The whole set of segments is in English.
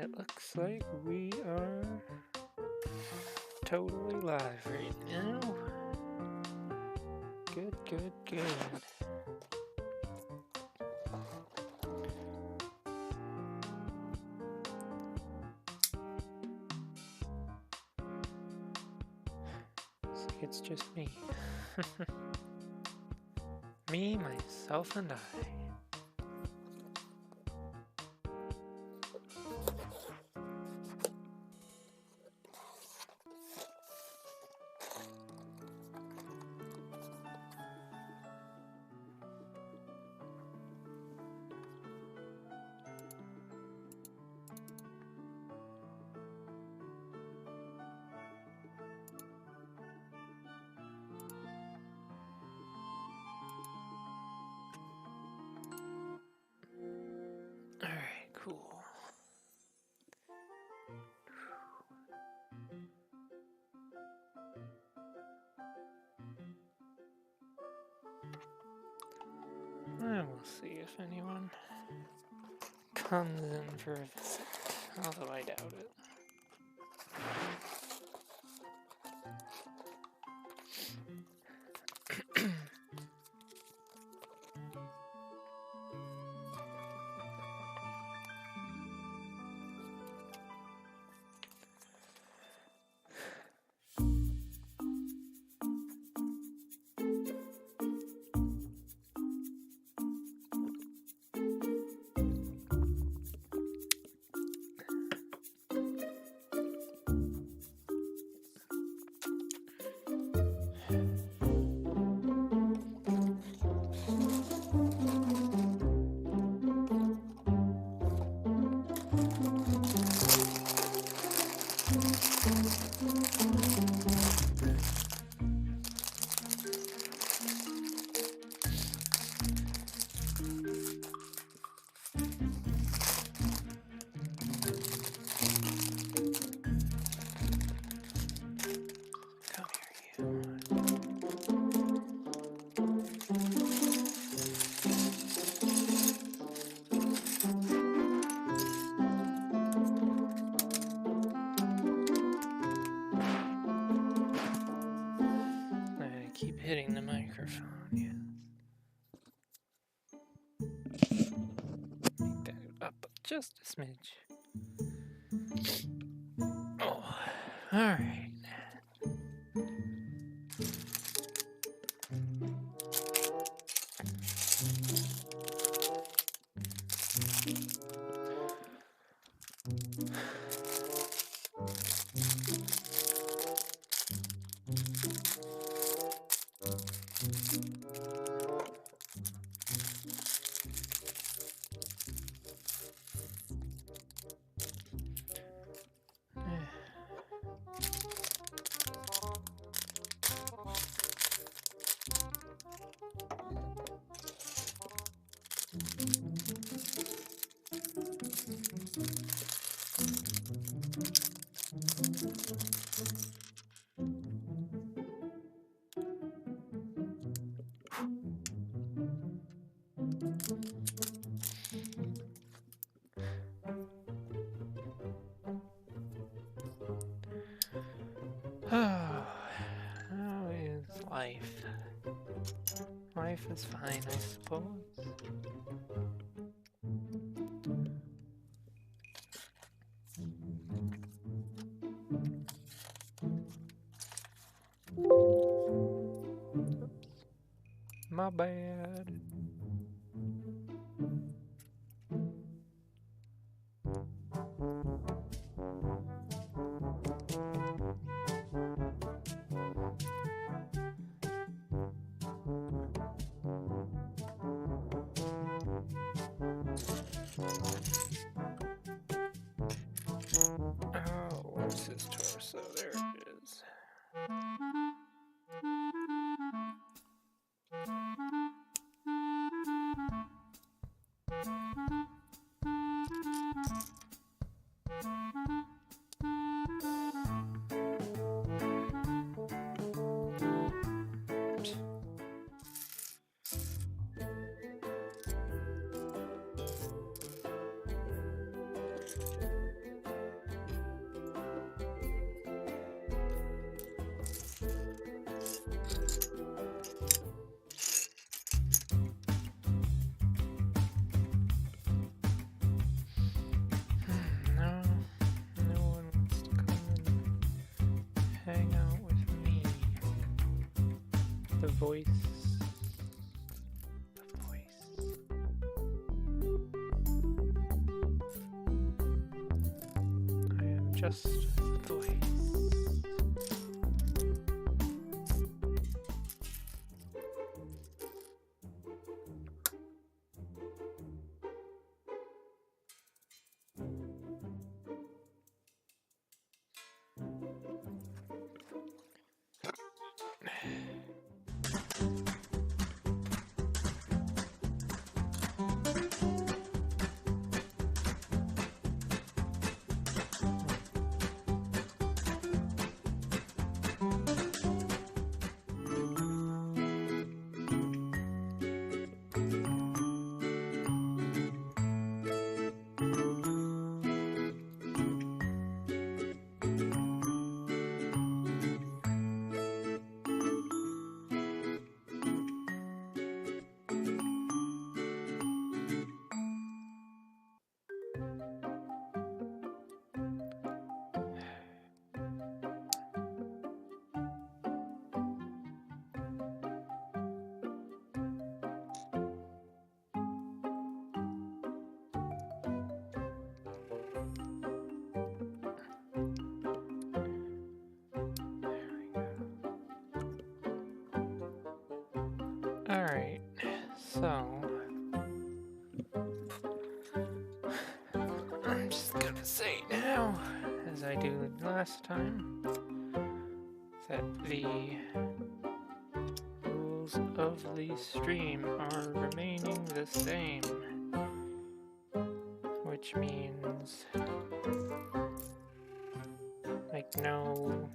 It looks like we are totally live right now. Good, good, good. Looks like it's just me. Me, myself, and I. Alright, cool. And we'll see if anyone comes in for a visit, although I doubt it. Come here, you. I keep hitting the microphone, yeah. Make that up just a smidge. Oh, alright. Oh, how is life? Life is fine, I suppose. Oops. My bad. Oh, where's his torso? There it is. hang out with me. The voice. I am just the voice. Alright, so I'm just gonna say now, as I do last time, that the rules of the stream are remaining the same, which means like no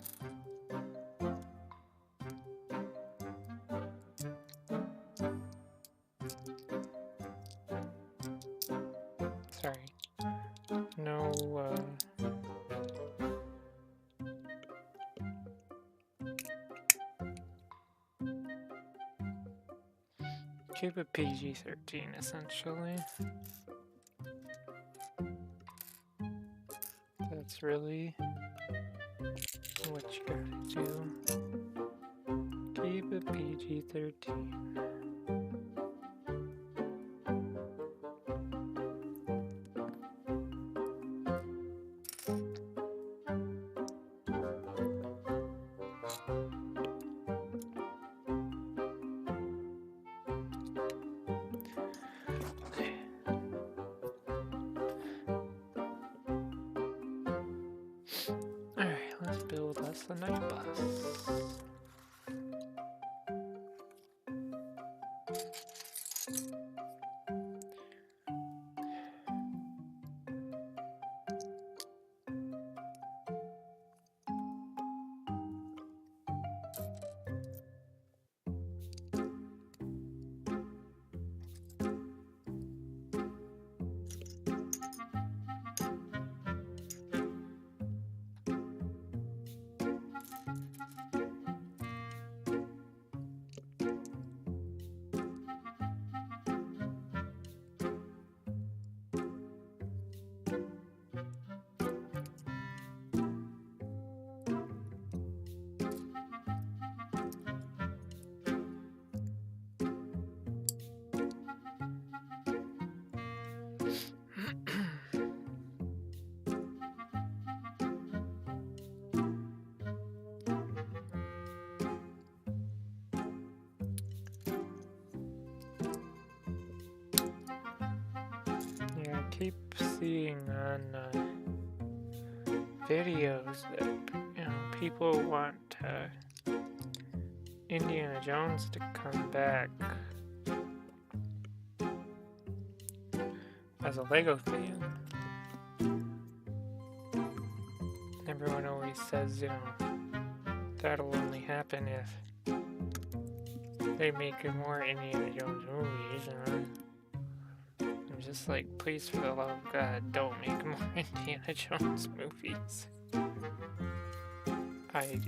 keep it PG-13 essentially. That's really what you gotta do. Keep it PG-13. The night bus. Yeah, I keep seeing on videos that, you know, people want Indiana Jones to come back as a Lego fan. Everyone always says, you know, that'll only happen if they make more Indiana Jones movies. I'm just like, please, for the love of God, don't make more Indiana Jones movies. I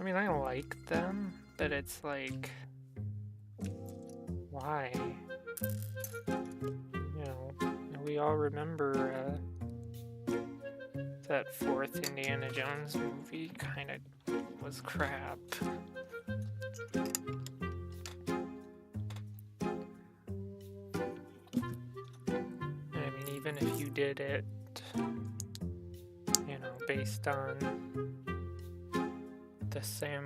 mean, I like them, but it's like, why? You know, we all remember that fourth Indiana Jones movie kind of was crap. I mean, even if you did it, you know, based on the Shia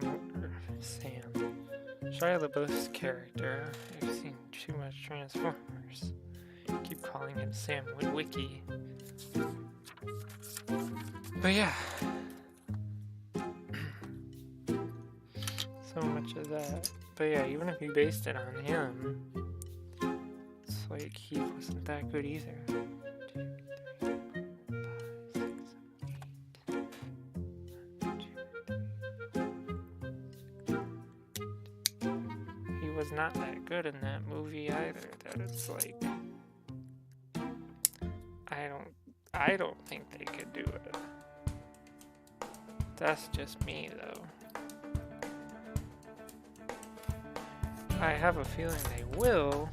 LaBeouf's character, I've seen too much Transformers. I keep calling him Sam Witwicky. But yeah. So much of that. But yeah, even if you based it on him, it's like he wasn't that good either. 2, 3, 4, 5, 6, 7, 8. He was not that good in that movie either. That it's like, I don't think they could do it. That's just me, though. I have a feeling they will,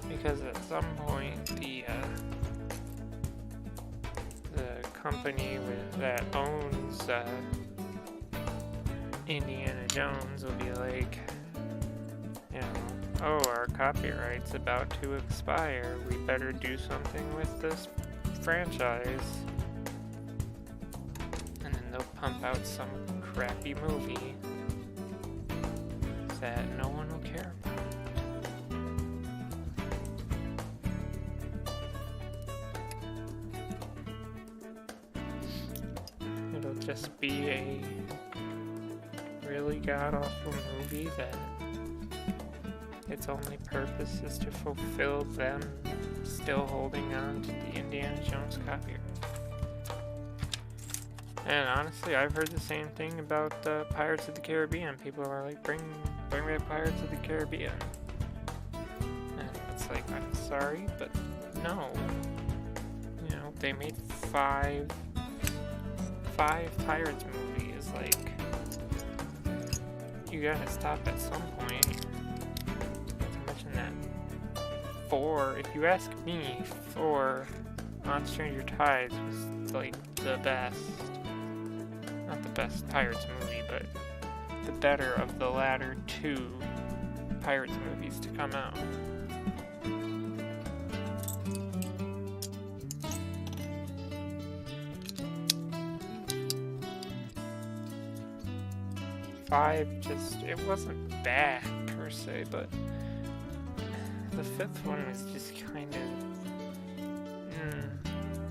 because at some point the company that owns Indiana Jones will be like, you know, oh, our copyright's about to expire. We better do something with this franchise. And then they'll pump out some crappy movie that no one will care about. It'll just be a really god-awful movie that its only purpose is to fulfill them still holding on to the Indiana Jones copyright. And honestly, I've heard the same thing about Pirates of the Caribbean. People are like, bring back Pirates of the Caribbean. And it's like, I'm sorry, but no. You know, they made five Pirates movies. Like, you gotta stop at some point. Not to mention that 4, if you ask me, 4 on Stranger Tides was like the best. Not the best Pirates movie, but the better of the latter 2 Pirates movies to come out. It wasn't bad per se, but the 5th one was just kind of,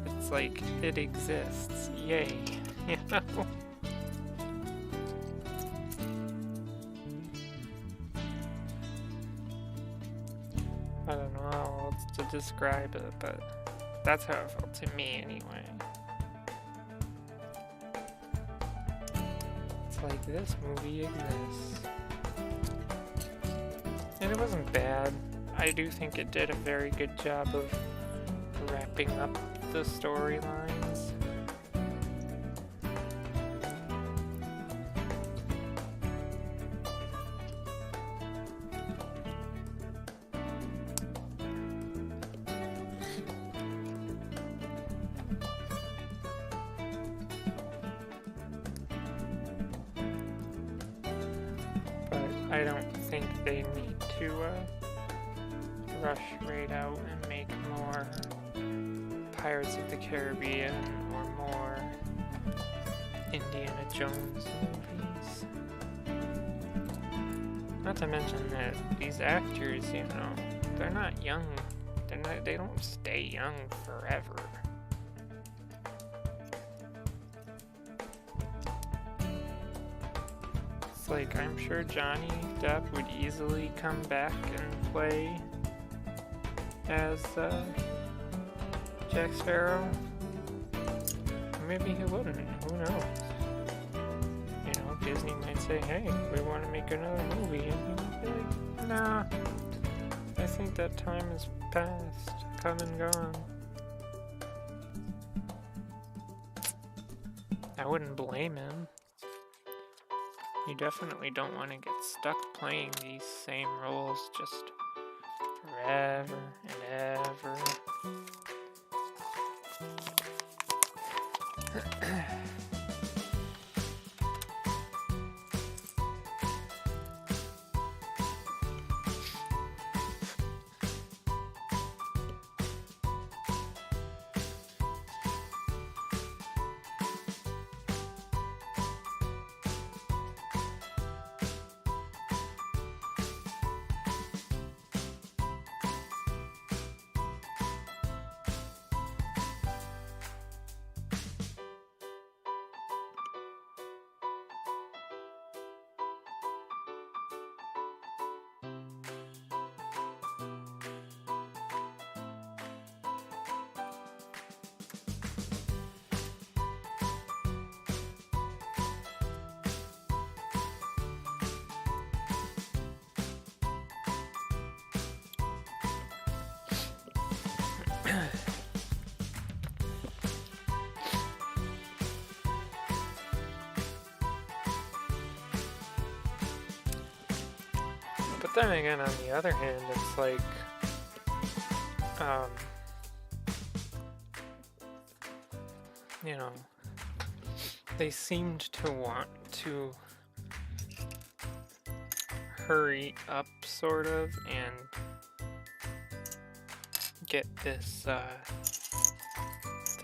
it's like, it exists, yay, you know? I don't know how else to describe it, but that's how it felt to me anyway. Like, this movie exists. And it wasn't bad. I do think it did a very good job of wrapping up the storylines. I don't think they need to rush right out and make more Pirates of the Caribbean or more Indiana Jones movies. Not to mention that these actors, you know, they're not young. They don't stay young forever. Like, I'm sure Johnny Depp would easily come back and play as Jack Sparrow. Maybe he wouldn't. Who knows? You know, Disney might say, hey, we want to make another movie. And he might be like, nah, I think that time is past, come and gone. I wouldn't blame him. You definitely don't want to get stuck playing these same roles just forever and ever. But then again, on the other hand, it's like, you know, they seemed to want to hurry up, sort of, and get this, the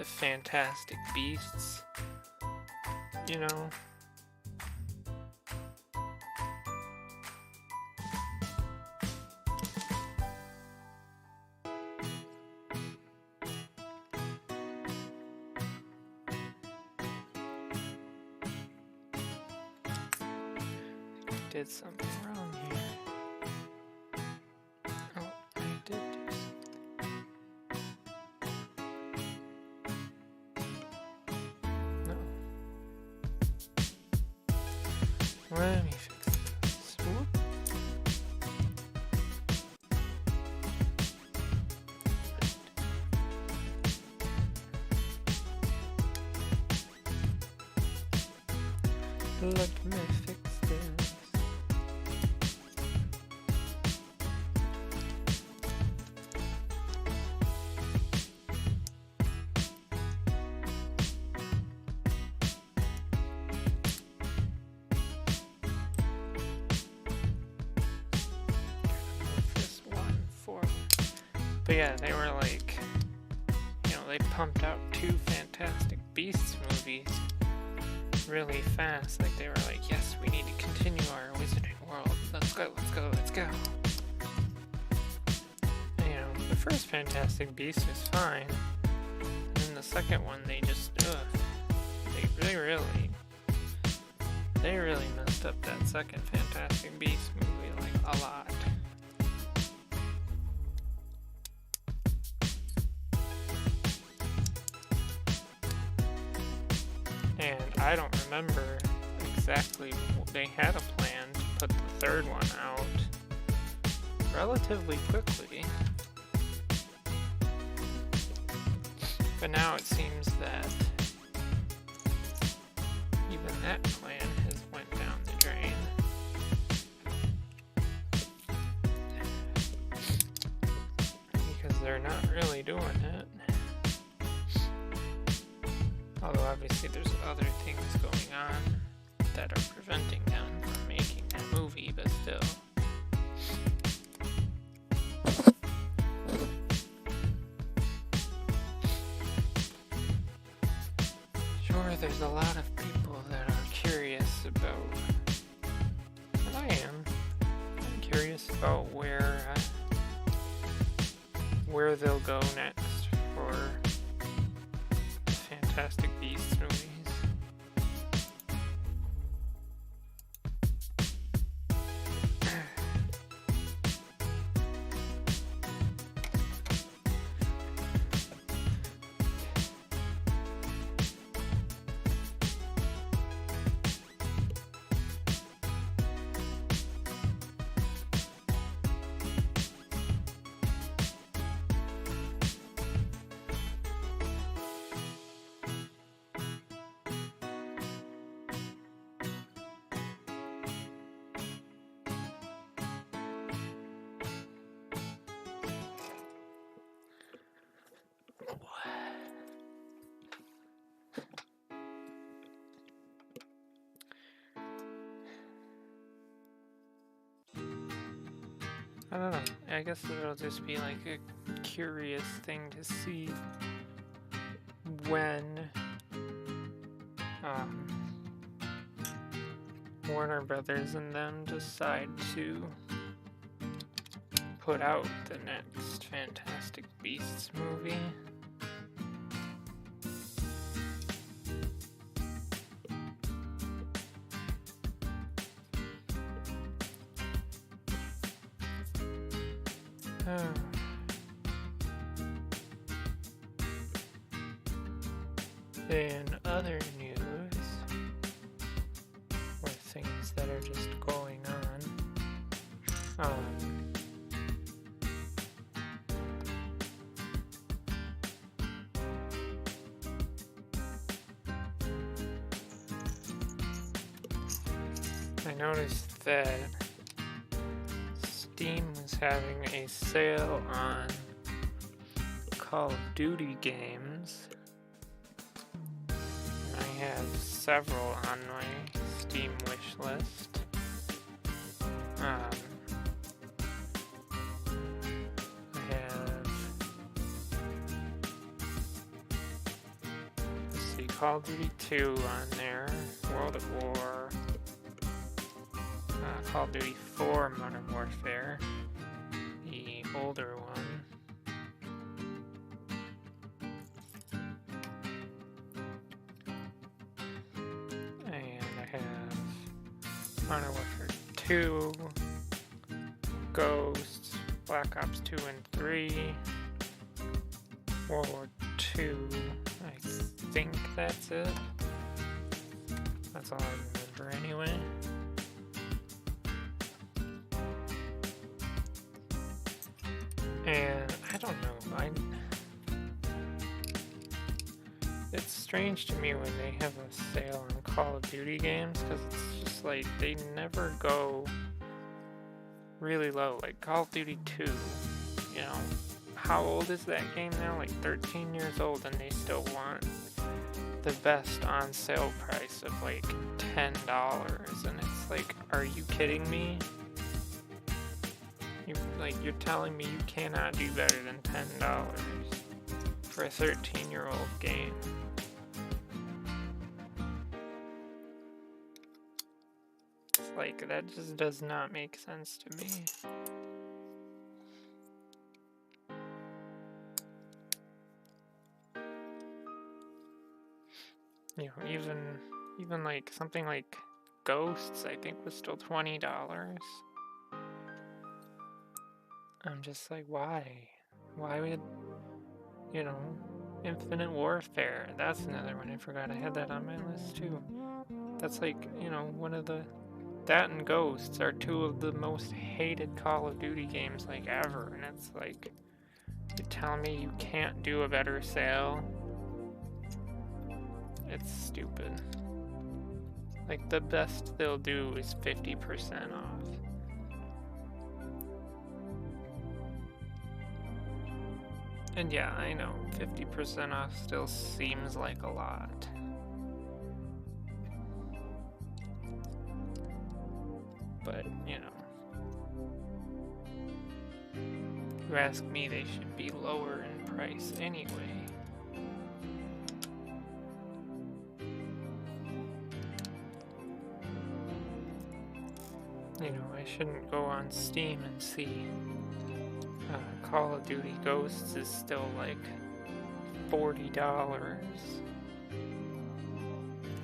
Fantastic Beasts, you know? Did something wrong here. Oh, I did do something. No. Let me fix this. Whoop. Let me fix this. But yeah, they were like, you know, they pumped out 2 Fantastic Beasts movies really fast. Like, they were like, yes, we need to continue our wizarding world. Let's go, let's go, let's go. And, you know, the first Fantastic Beast was fine. And then the second one, they just, they really messed up that second Fantastic Beast movie, like, a lot. And I don't remember exactly, they had a plan to put the third one out relatively quickly. But now it seems that even that plan has went down the drain. Because they're not really doing it. Although obviously there's other things going on that are preventing them from making that movie, but still. Sure, there's a lot of people that are curious about, and I am. I'm curious about where they'll go next for Fantastic Beasts movies. I guess it'll just be like a curious thing to see when Warner Brothers and them decide to put out the next Fantastic Beasts movie. In other news, or things that are just going on, I noticed that Steam was having a sale on Call of Duty games. I have several on my Steam wish list. I have, let's see, Call of Duty 2 on there, World at War, Call of Duty 4 Modern Warfare, the older one. Modern Warfare 2, Ghosts, Black Ops 2 and 3, World War 2, I think that's it. That's all I remember anyway. And I don't know, it's strange to me when they have a sale on Call of Duty games, because it's just like they never go really low. Like Call of Duty 2, you know, how old is that game now? Like 13 years old, and they still want the best on sale price of like $10, and it's like, are you kidding me? You're telling me you cannot do better than $10 for a 13-year-old game. Like, that just does not make sense to me. You know, even like something like Ghosts, I think, was still $20. I'm just like, why? Why would, you know, Infinite Warfare, that's another one I forgot. I had that on my list too. That's like, you know, that and Ghosts are two of the most hated Call of Duty games like ever, and it's like, you're telling me you can't do a better sale? It's stupid. Like, the best they'll do is 50% off. And yeah, I know, 50% off still seems like a lot. But, you know, if you ask me, they should be lower in price anyway. You know, I shouldn't go on Steam and see Call of Duty Ghosts is still like $40.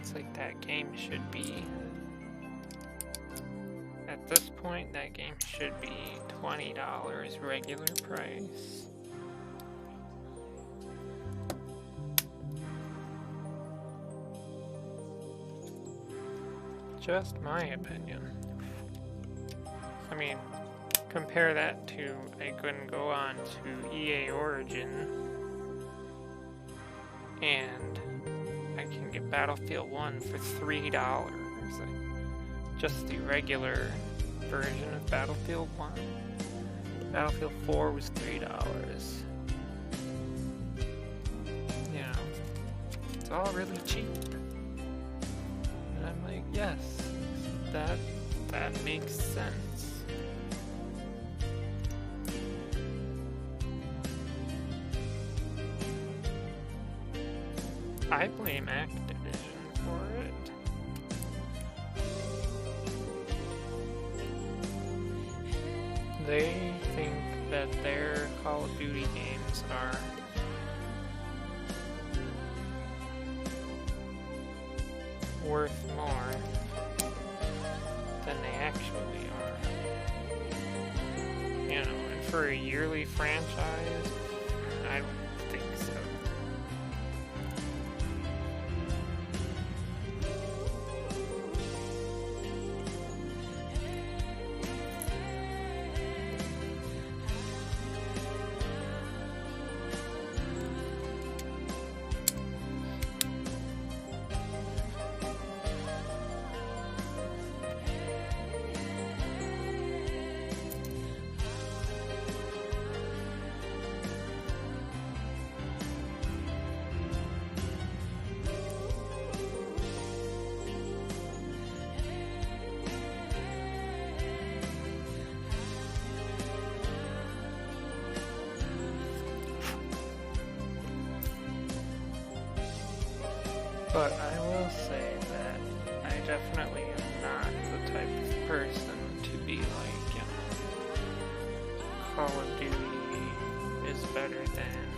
It's like that game should be, at this point, that game should be $20 regular price. Just my opinion. I mean, compare that to, I couldn't go on to EA Origin and I can get Battlefield 1 for $3. Like, just the regular version of Battlefield 1. Battlefield 4 was $3. You know, it's all really cheap. And I'm like, yes, that makes sense. I blame Activision for it. They think that their Call of Duty games are worth more than they actually are. You know, and for a yearly franchise, I don't think so. But I will say that I definitely am not the type of person to be like, you know, Call of Duty is better than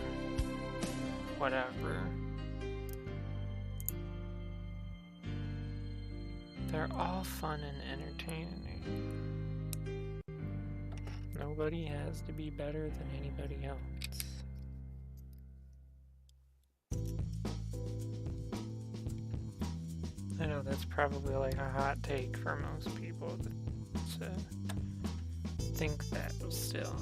whatever. They're all fun and entertaining. Nobody has to be better than anybody else. I know that's probably like a hot take for most people to think that, but still.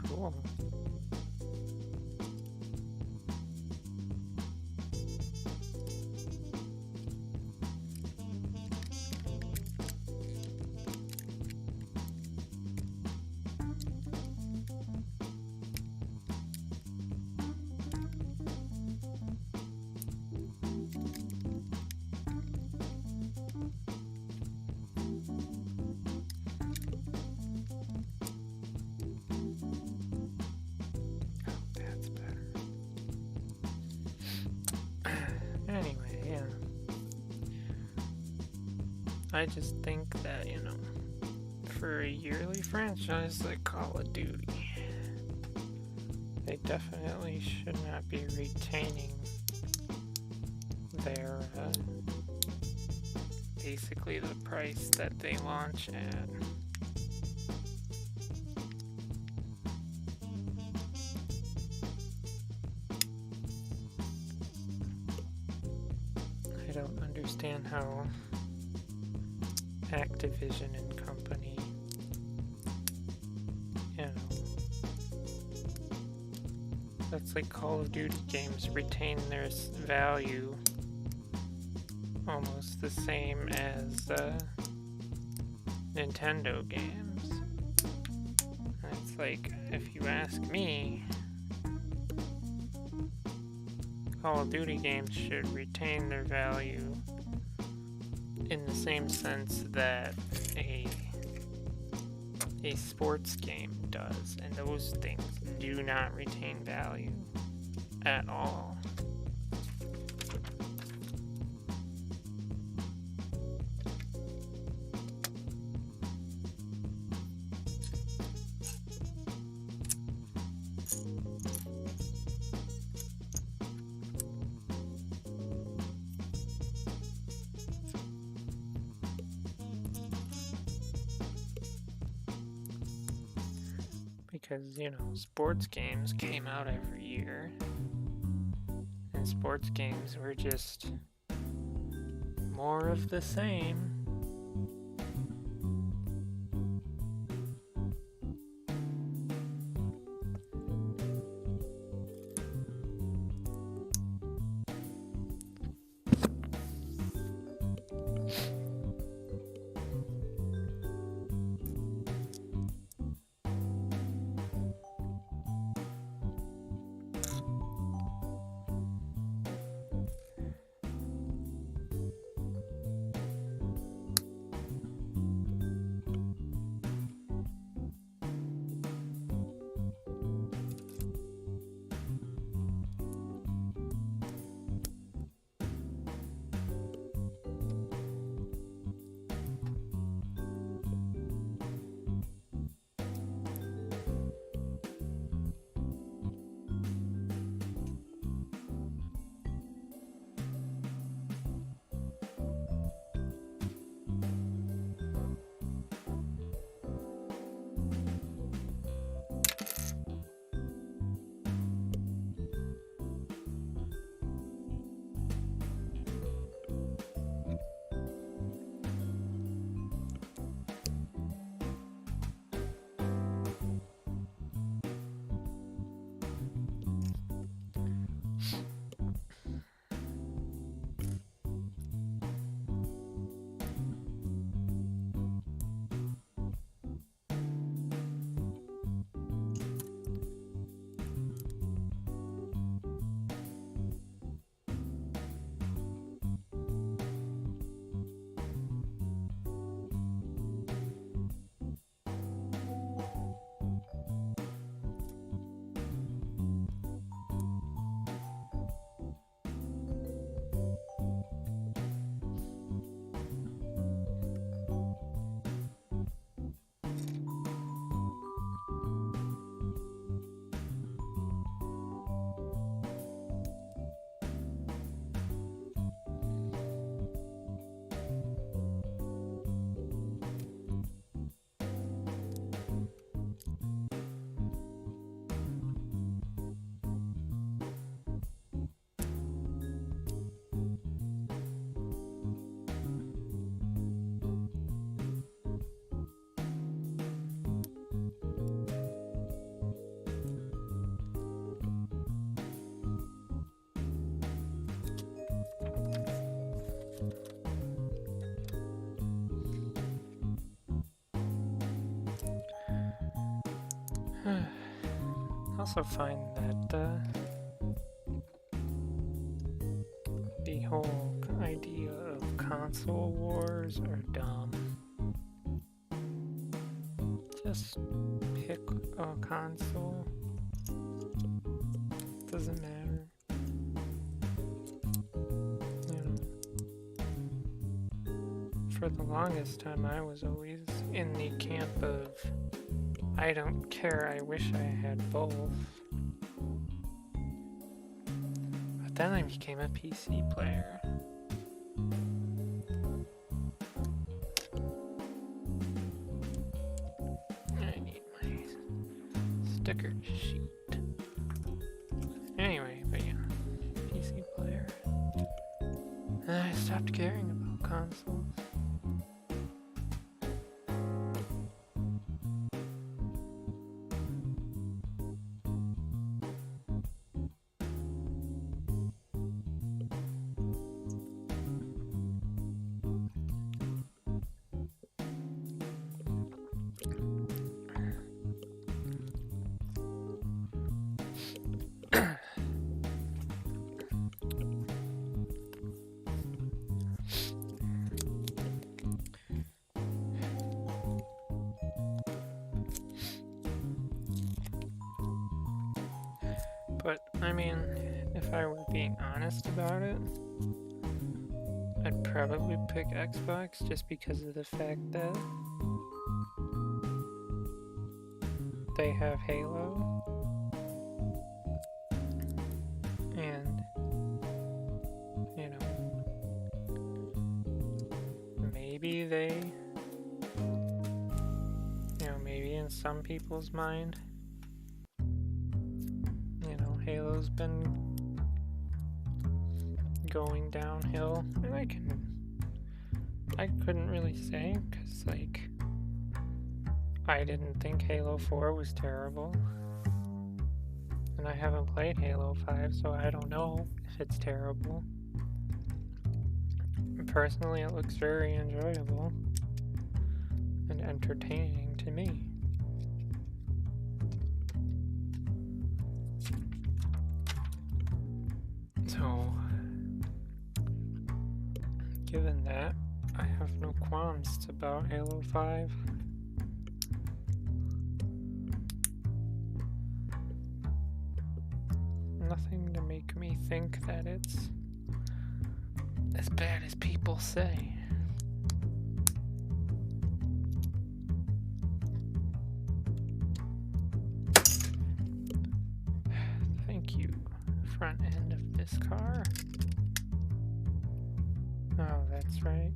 Cool. Anyway, yeah. I just think that, you know, for a yearly franchise like Call of Duty, they definitely should not be retaining their, basically the price that they launch at. I don't understand how Activision and company, you know, that's like Call of Duty games retain their value almost the same as Nintendo games. And it's like, if you ask me, Call of Duty games should retain their value in the same sense that a sports game does, and those things do not retain value at all. because, you know, sports games came out every year. And sports games were just more of the same. I also find that the whole idea of console wars are dumb. Just pick a console. Doesn't matter. You know, for the longest time I was always in the camp of I don't care, I wish I had both. But then I became a PC player. I need my sticker sheet. Anyway, but yeah, PC player. And I stopped caring about consoles. But, I mean, if I were being honest about it, I'd probably pick Xbox just because of the fact that they have Halo. And, you know, maybe they, you know, maybe in some people's mind, Halo's been going downhill, and I couldn't really say, because, like, I didn't think Halo 4 was terrible. And I haven't played Halo 5, so I don't know if it's terrible. Personally, it looks very enjoyable and entertaining to me. So, given that, I have no qualms about Halo 5. Nothing to make me think that it's as bad as people say. Thank you, front end of this car. Oh, that's right.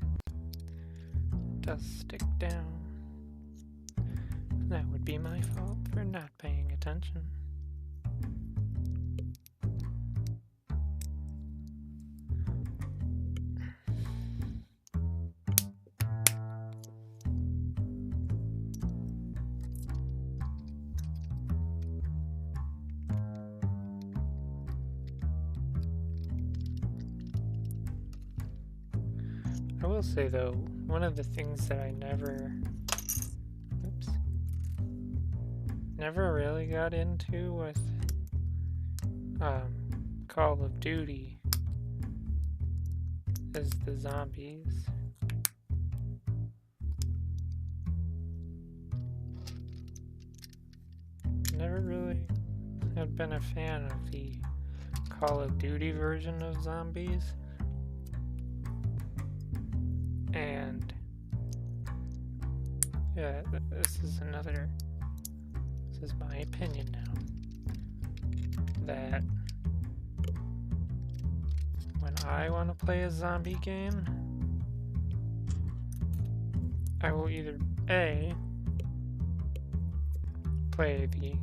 It does stick down. That would be my fault for not paying attention. I will say though, one of the things that I never really got into with Call of Duty is the zombies. Never really have been a fan of the Call of Duty version of zombies. And yeah, this is my opinion now, that when I want to play a zombie game, I will either A, play the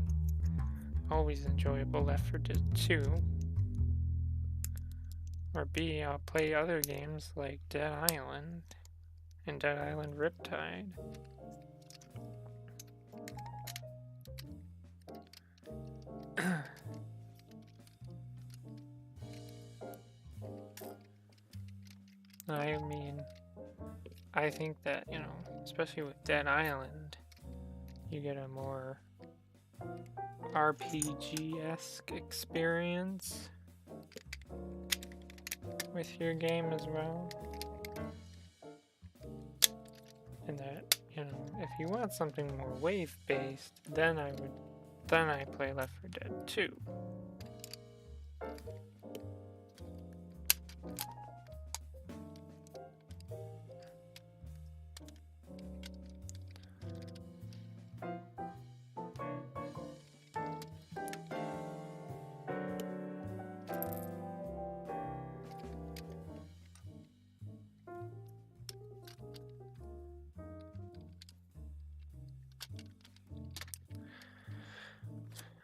always enjoyable Left 4 Dead 2, or B, I'll play other games like Dead Island and Dead Island Riptide. I mean, I think that, you know, especially with Dead Island, you get a more RPG-esque experience with your game as well. And that, you know, if you want something more wave-based, then I play Left 4 Dead 2.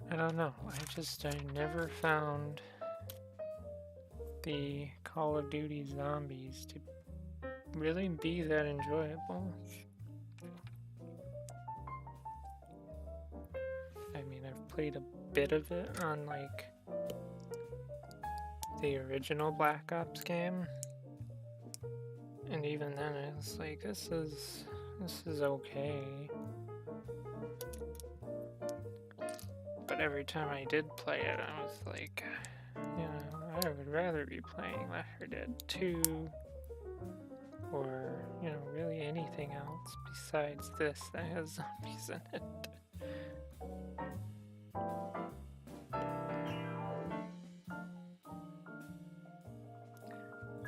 I don't know, I never found the Call of Duty zombies to really be that enjoyable. I mean, I've played a bit of it on, like, the original Black Ops game, and even then I was like, this is okay. But every time I did play it, I was like, you know, I would rather be playing Left 4 Dead 2, or, you know, really anything else besides this that has zombies in it.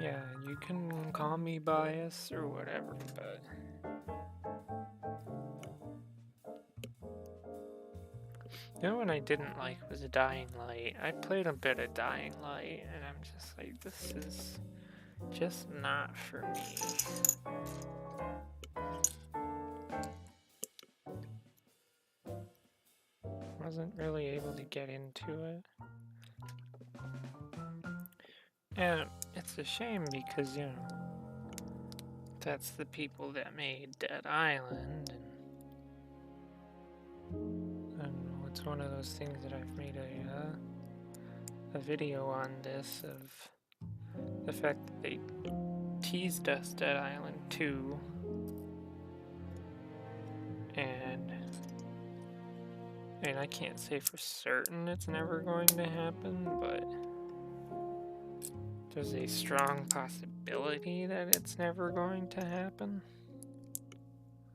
Yeah, you can call me biased or whatever, but you know what I didn't like was Dying Light. I played a bit of Dying Light, and I'm just like, this is just not for me. Wasn't really able to get into it. And it's a shame because, you know, that's the people that made Dead Island, and I don't know, it's one of those things that I've made a video on this, of the fact that they teased us Dead Island 2, and I mean, I can't say for certain it's never going to happen, but there's a strong possibility that it's never going to happen.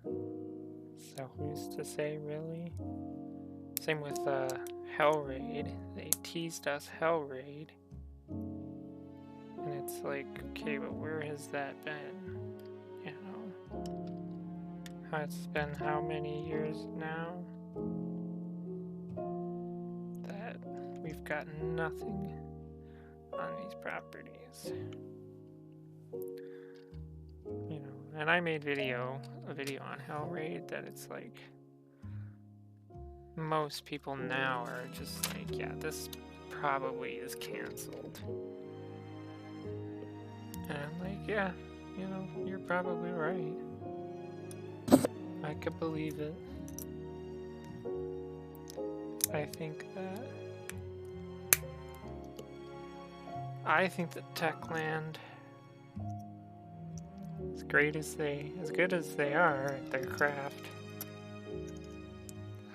So who's to say, really? Same with Hellraid. They teased us Hellraid. And it's like, okay, but where has that been? You know? It's been how many years now that we've gotten nothing on these properties. You know, and I made a video on Hellraid that it's like, most people now are just like, yeah, this probably is canceled. And I'm like, yeah, you know, you're probably right. I could believe it. I think that Techland, as good as they are at their craft,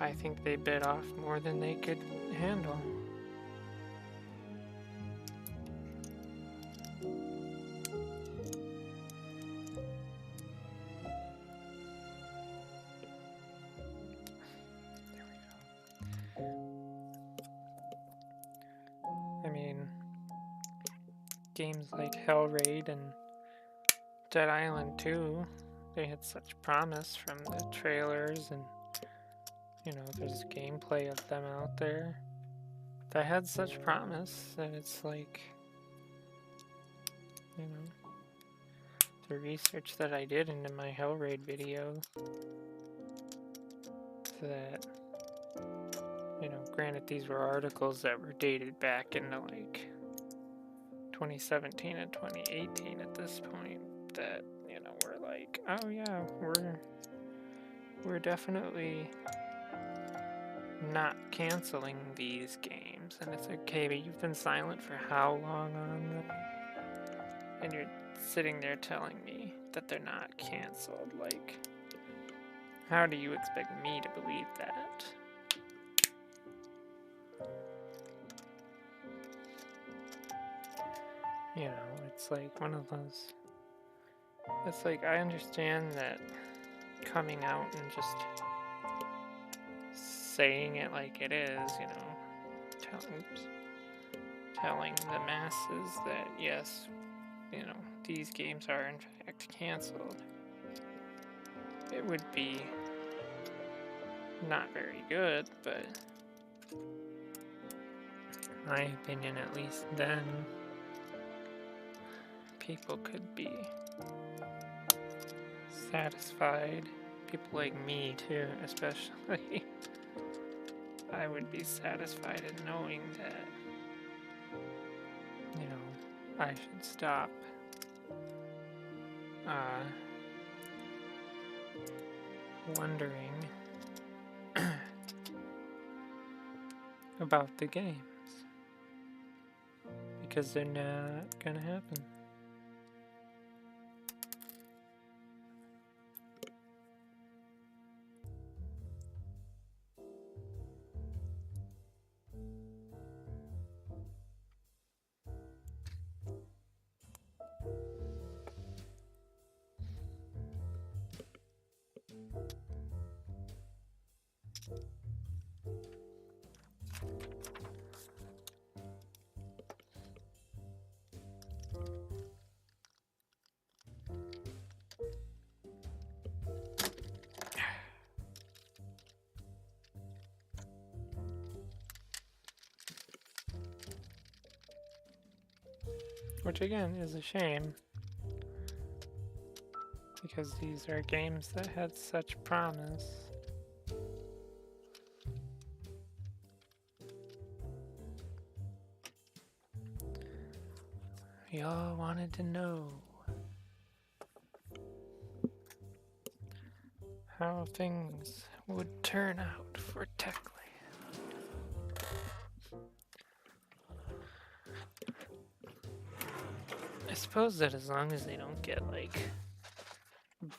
I think they bit off more than they could handle. I mean, games like Hellraid and Dead Island 2, they had such promise from the trailers, and you know, there's gameplay of them out there that had such promise that it's like, you know, the research that I did into my Hellraid video, that, you know, granted these were articles that were dated back into like 2017 and 2018 at this point, that, you know, we're like, oh yeah, we're definitely not canceling these games. And it's okay, but you've been silent for how long on them? And you're sitting there telling me that they're not canceled. Like, how do you expect me to believe that? You know, it's like one of those, it's like, I understand that coming out and just saying it like it is, you know, telling the masses that yes, you know, these games are in fact canceled. It would be not very good, but in my opinion, at least then, people could be satisfied. People like me too, especially. I would be satisfied in knowing that, you know, I should stop wondering about the games, because they're not gonna happen. Which again is a shame, because these are games that had such promise. We all wanted to know how things would turn out for Techley. I suppose that as long as they don't get, like,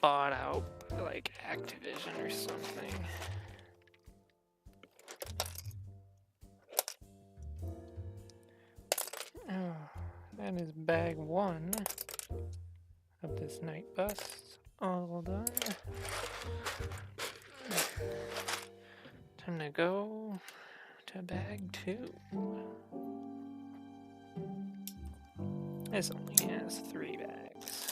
bought out by, like, Activision or something. Oh, that is bag 1 of this night bus. All done. Time to go to bag 2. This only has 3 bags.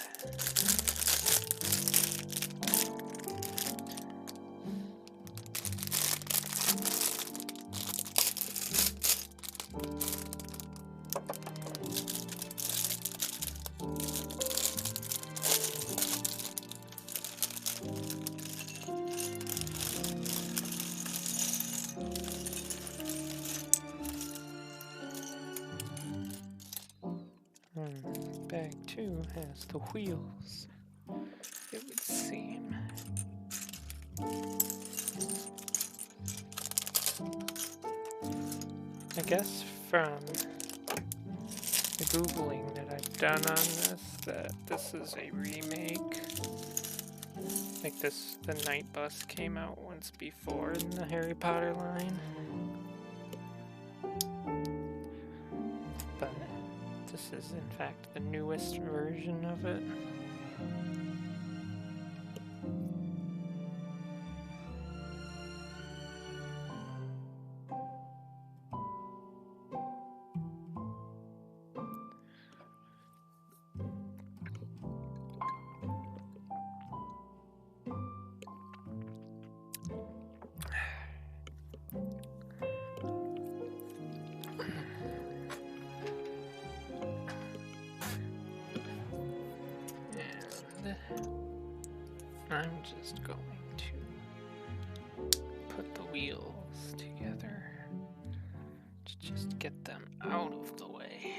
Bag 2 has the wheels, it would seem. I guess from the Googling that I've done on this, that this is a remake. Like the Night Bus came out once before in the Harry Potter line. But this is in fact the newest version of it. I'm just going to put the wheels together to just get them out of the way.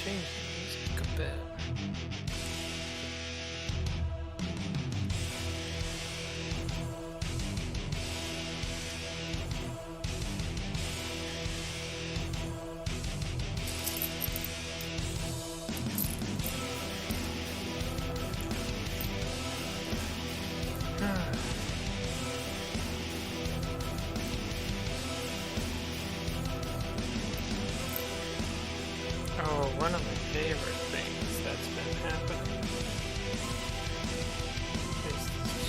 Change the music a bit. Oh, one of my favorite things that's been happening is this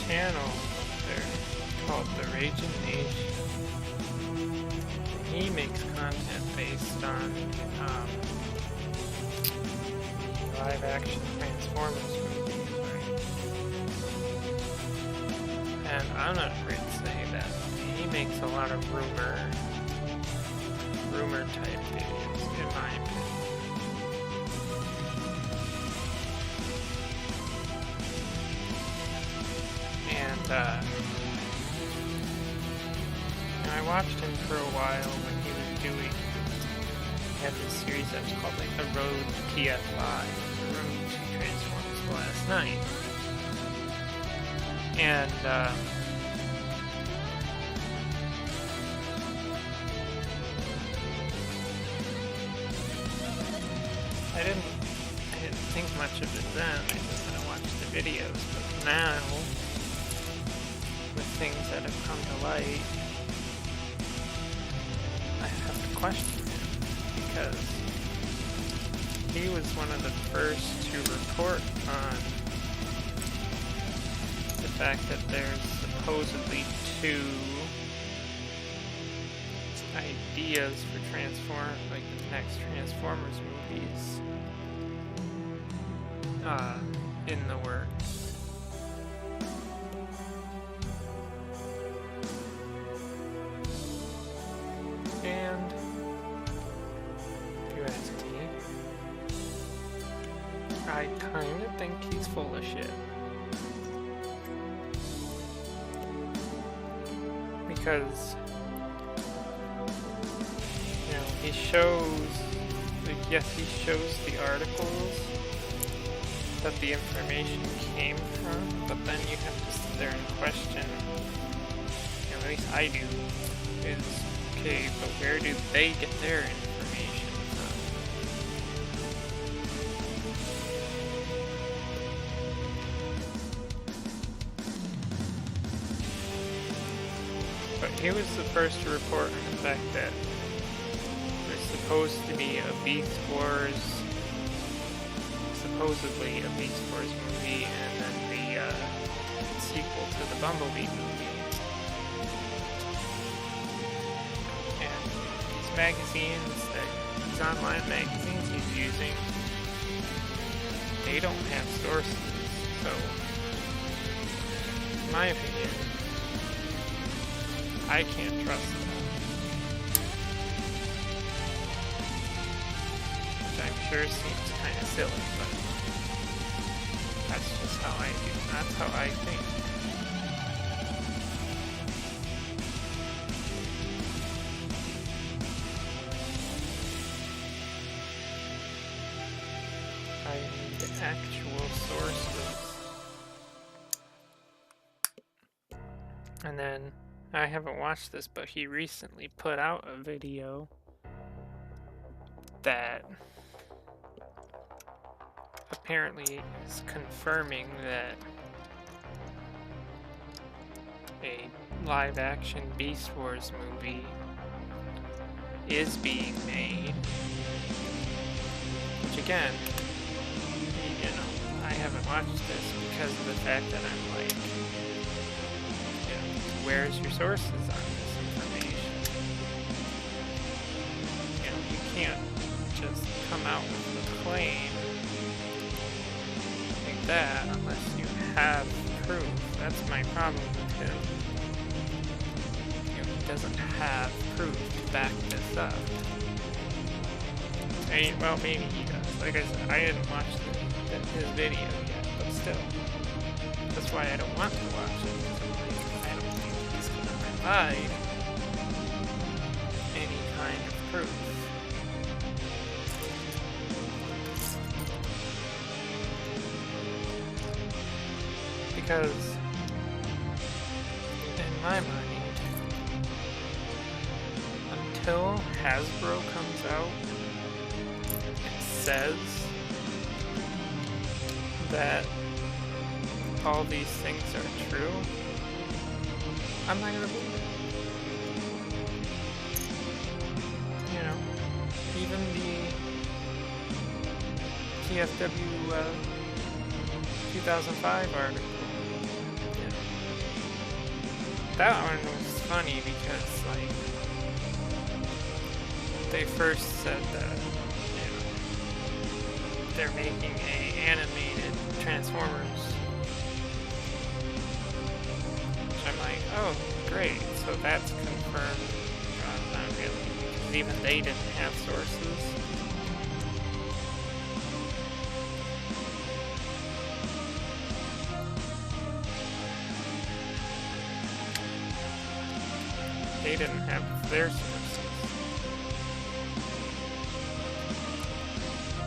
channel there called The Raging Nation. He makes content based on live action Transformers movies, right? And I'm not afraid to say that he makes a lot of rumor type videos, in my opinion. And I watched him for a while when he had this series that was called like The Road to TF5, The Road to Transformers the Last Night. And I didn't think as much of it then. I just didn't watch the videos. But now, with things that have come to light, I have to question him because he was one of the first to report on the fact that there's supposedly 2 ideas for like the next Transformers movies in the works. And if you ask me, I kind of think he's full of shit. Because, you know, he shows, yes, he shows the articles that the information came from, but then you have to sit there and question, you know, at least I do, is, okay, but where do they get their information from? But he was the first to report on the fact that there's supposed to be a Beast Wars, supposedly a Beast Wars movie, and then the sequel to the Bumblebee movie. And these magazines, these online magazines he's using, they don't have sources, so in my opinion, I can't trust them. Which I'm sure seems kind of silly, but that's just how I do. That's how I think. I need actual sources. And then, I haven't watched this, but he recently put out a video that apparently is confirming that a live-action Beast Wars movie is being made. Which again, you know, I haven't watched this because of the fact that I'm like, where's your sources on this information? You know, you can't just come out with a claim like that unless you have proof. That's my problem with him. You know, he doesn't have proof to back this up. I mean, well, maybe he does. Like I said, I didn't watch his video yet, but still. That's why I don't want to watch it. Provide any kind of proof. Because in my mind, until Hasbro comes out and says that all these things are true, I'm not gonna believe it. You know, even the TFW 2005 article, you know, that one was funny because, like, they first said that, you know, they're making a animated Transformers. I'm like, oh, great, so that's confirmed. Not really, because even they didn't have sources. They didn't have their sources.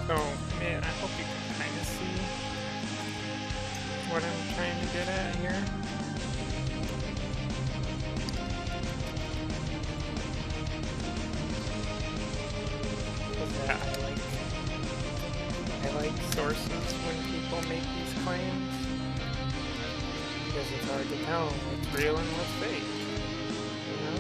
So, man, I hope you can kind of see what I'm trying to get at here. I like sources when people make these claims, because it's hard to tell what's real and what's fake, you know?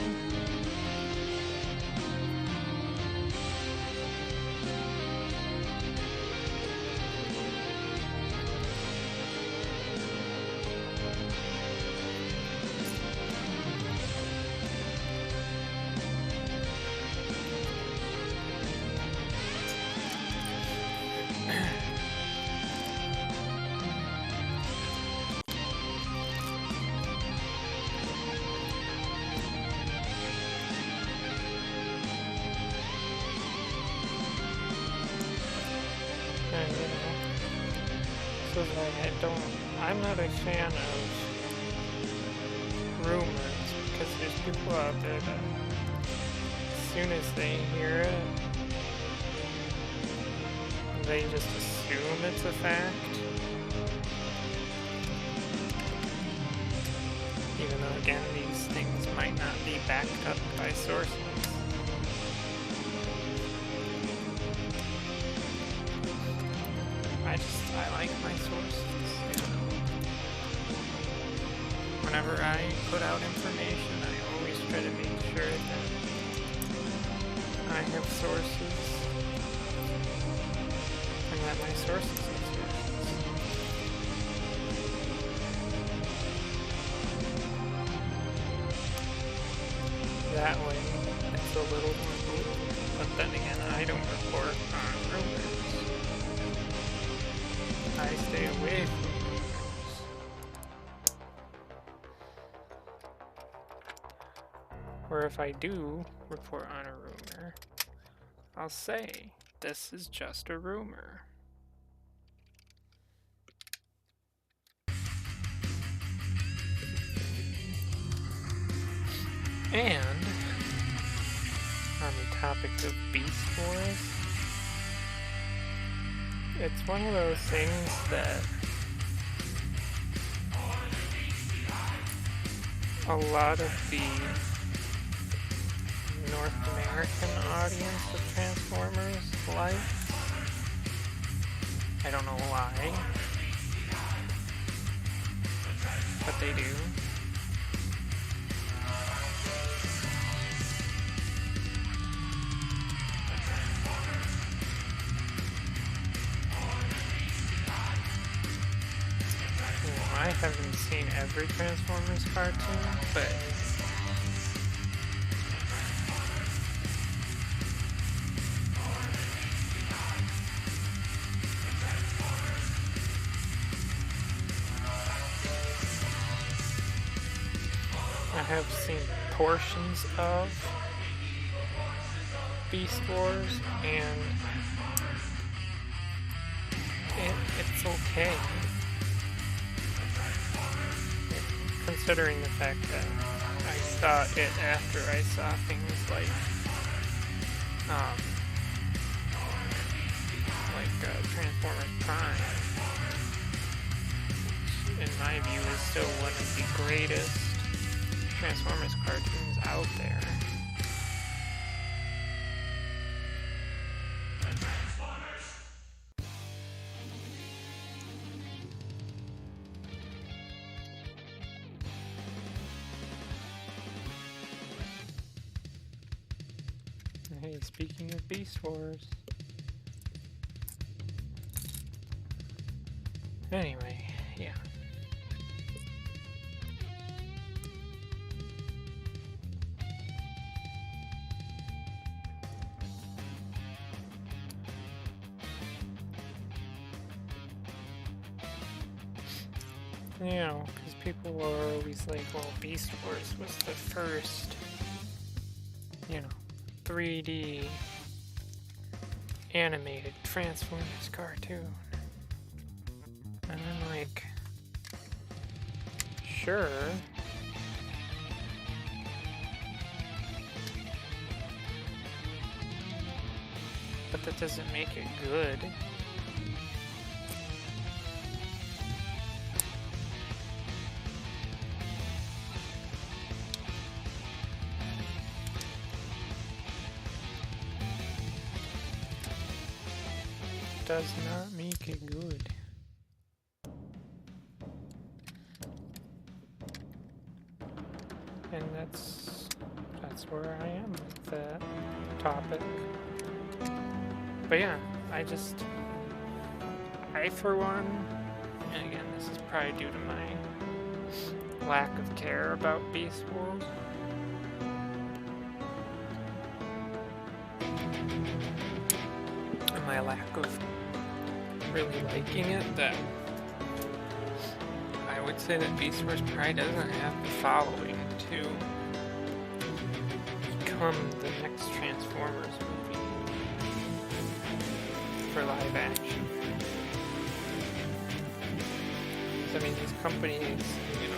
And, you know, so like I'm not a fan of rumors, because there's people out there that as soon as they hear it, they just assume it's a fact. Even though, again, these things might not be backed up by sources. I like my sources, you know. Whenever I put out information, I always try to make sure that I have sources, and that my sources have sources. That way, it's a little more believable. But then again, I don't report on rumors. I stay away from rumors. Or if I do report on a rumor, I'll say, this is just a rumor. And, on the topic of Beast Wars, it's one of those things that a lot of the North American audience of Transformers like. I don't know why, but they do. I haven't seen every Transformers cartoon, but I have seen portions of Beast Wars, and it's okay. Considering the fact that I saw it after I saw things like Transformers Prime, which in my view is still one of the greatest Transformers cartoons out there. Hey, speaking of Beast Wars. Anyway, yeah. You know, because people are always like, well, Beast Wars was the first, 3D animated Transformers cartoon. And I'm like, sure. But that doesn't make it good. Does not make it good. that's where I am with that topic. But yeah, I for one, and again, this is probably due to my lack of care about Beast Wars. And my lack of really liking it, that I would say that Beast Wars probably doesn't have the following to become the next Transformers movie for live action. I mean, these companies,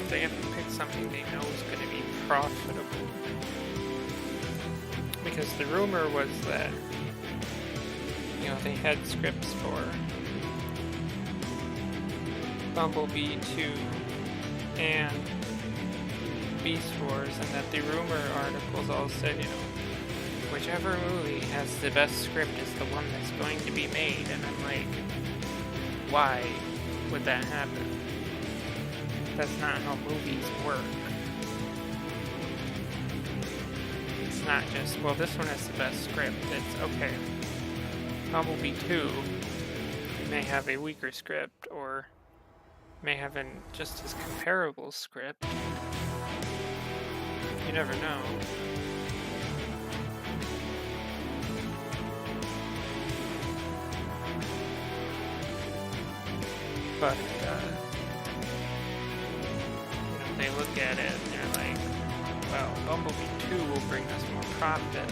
they have to pick something they know is going to be profitable. Because the rumor was that, they had scripts for Bumblebee 2 and Beast Wars, and that the rumor articles all said, whichever movie has the best script is the one that's going to be made. And I'm like, why would that happen? That's not how movies work. It's not just, well, this one has the best script. It's, okay, Bumblebee 2 may have a weaker script, or may have an just as comparable script. You never know. But, they look at it and they're like, well, Bumblebee 2 will bring us more profit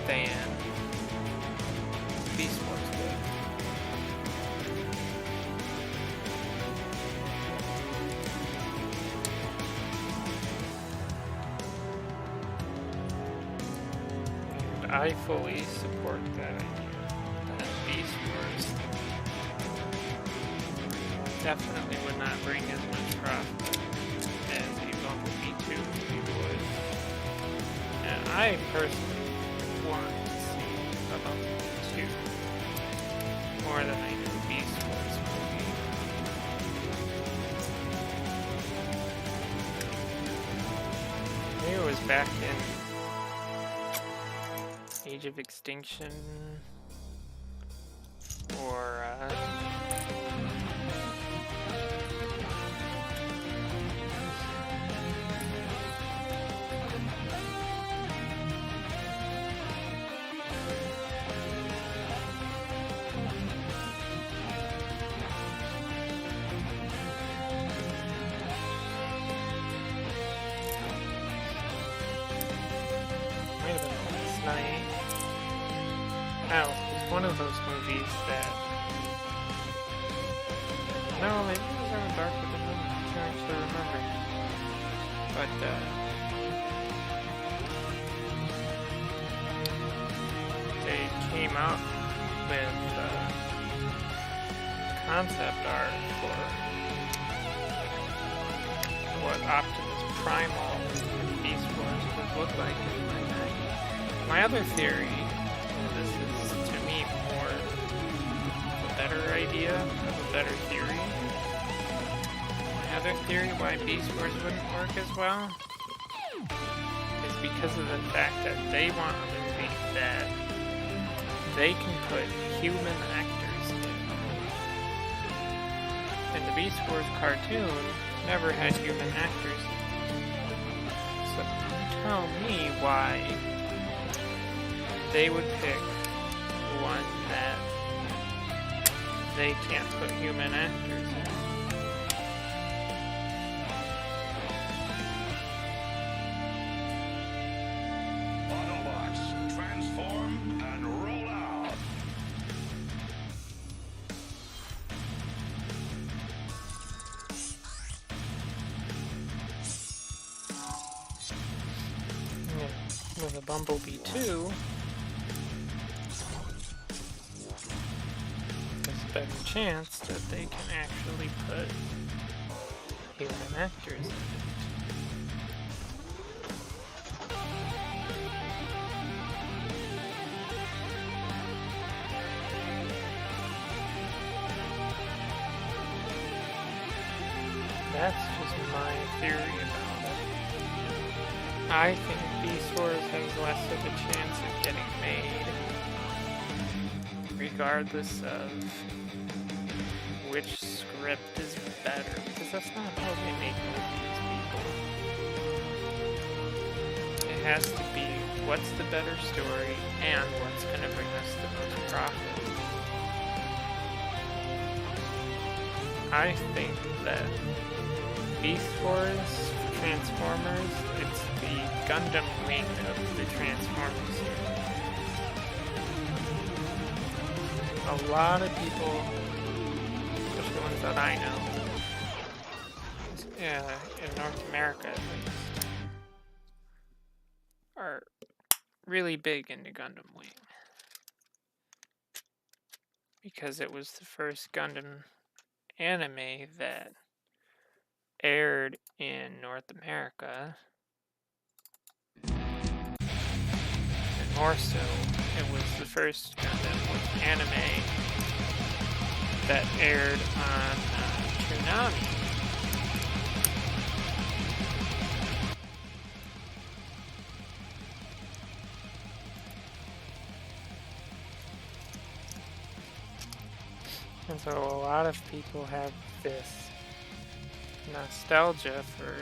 than Beast Wars did. And I fully support that idea, that Beast Wars definitely would not bring as much profit as a Bumblebee 2 would. And I personally want to see a Bumblebee 2 more than I do a Beast Wars movie. Maybe it was back in Age of Extinction, or one of those movies that... No, maybe it was on Dark with the Moon. I can't actually remember. But, they came out with concept art for what Optimus Primal and Beast Wars would look like in my mind. My other theory, this is to me more a better idea, of a better theory. My other theory why Beast Wars wouldn't work as well is because of the fact that they want a movie that they can put human actors in. And the Beast Wars cartoon never had human actors in. So tell me why they would pick one that they can't put human actors in. Autobots, transform and roll out. With a Bumblebee 2, there's a better chance that they can actually put human actors in it. That's just my theory about it. I think Beast Wars has less of a chance of getting made, regardless of which script is better, because that's not how they make movies, people. It has to be what's the better story and what's going to bring us the most profit. I think that Beast Wars, Transformers, it's the Gundam wing of the Transformers series. A lot of people, especially the ones that I know, in North America at least, are really big into Gundam Wing. Because it was the first Gundam anime that aired in North America. And more so, it was the first Gundam with anime that aired on Toonami. And so a lot of people have this nostalgia for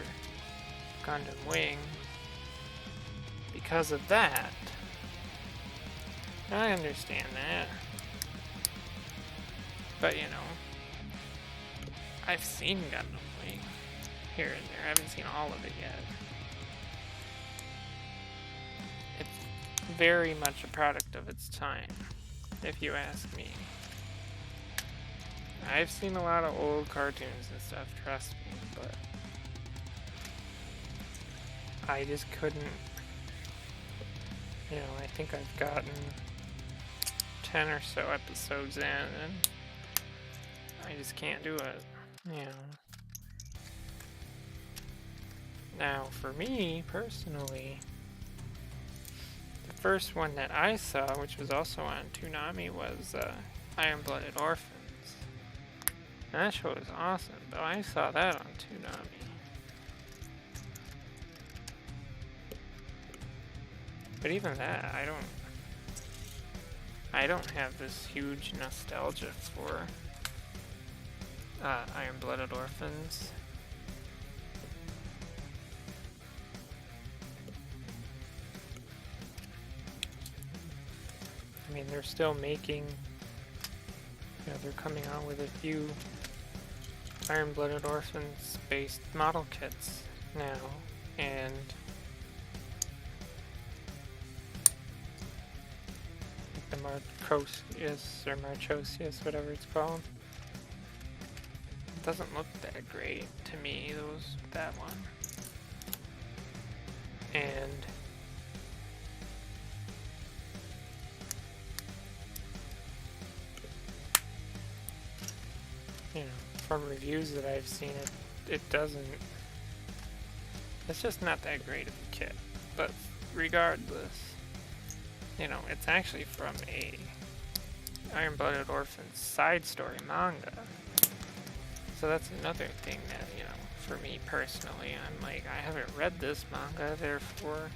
Gundam Wing because of that. I understand that. But you know, I've seen Gundam Wing here and there. I haven't seen all of it yet. It's very much a product of its time, if you ask me. I've seen a lot of old cartoons and stuff, trust me, but I just couldn't, you know, I think I've gotten 10 or so episodes in, and I just can't do it, you know. Now, for me, personally, the first one that I saw, which was also on Toonami, was Iron-Blooded Orphans. And that show was awesome, but I saw that on Toonami. But even that, I don't have this huge nostalgia for Iron-Blooded Orphans. I mean, they're still making, you know, they're coming out with a few Iron-Blooded Orphans based model kits now, and the Marchosius, whatever it's called. It doesn't look that great to me, that one. And you know, from reviews that I've seen, it doesn't, it's just not that great of a kit. But regardless, you know, it's actually from a Iron-Blooded Orphans side story manga. So that's another thing that, you know, for me personally, I'm like, I haven't read this manga, therefore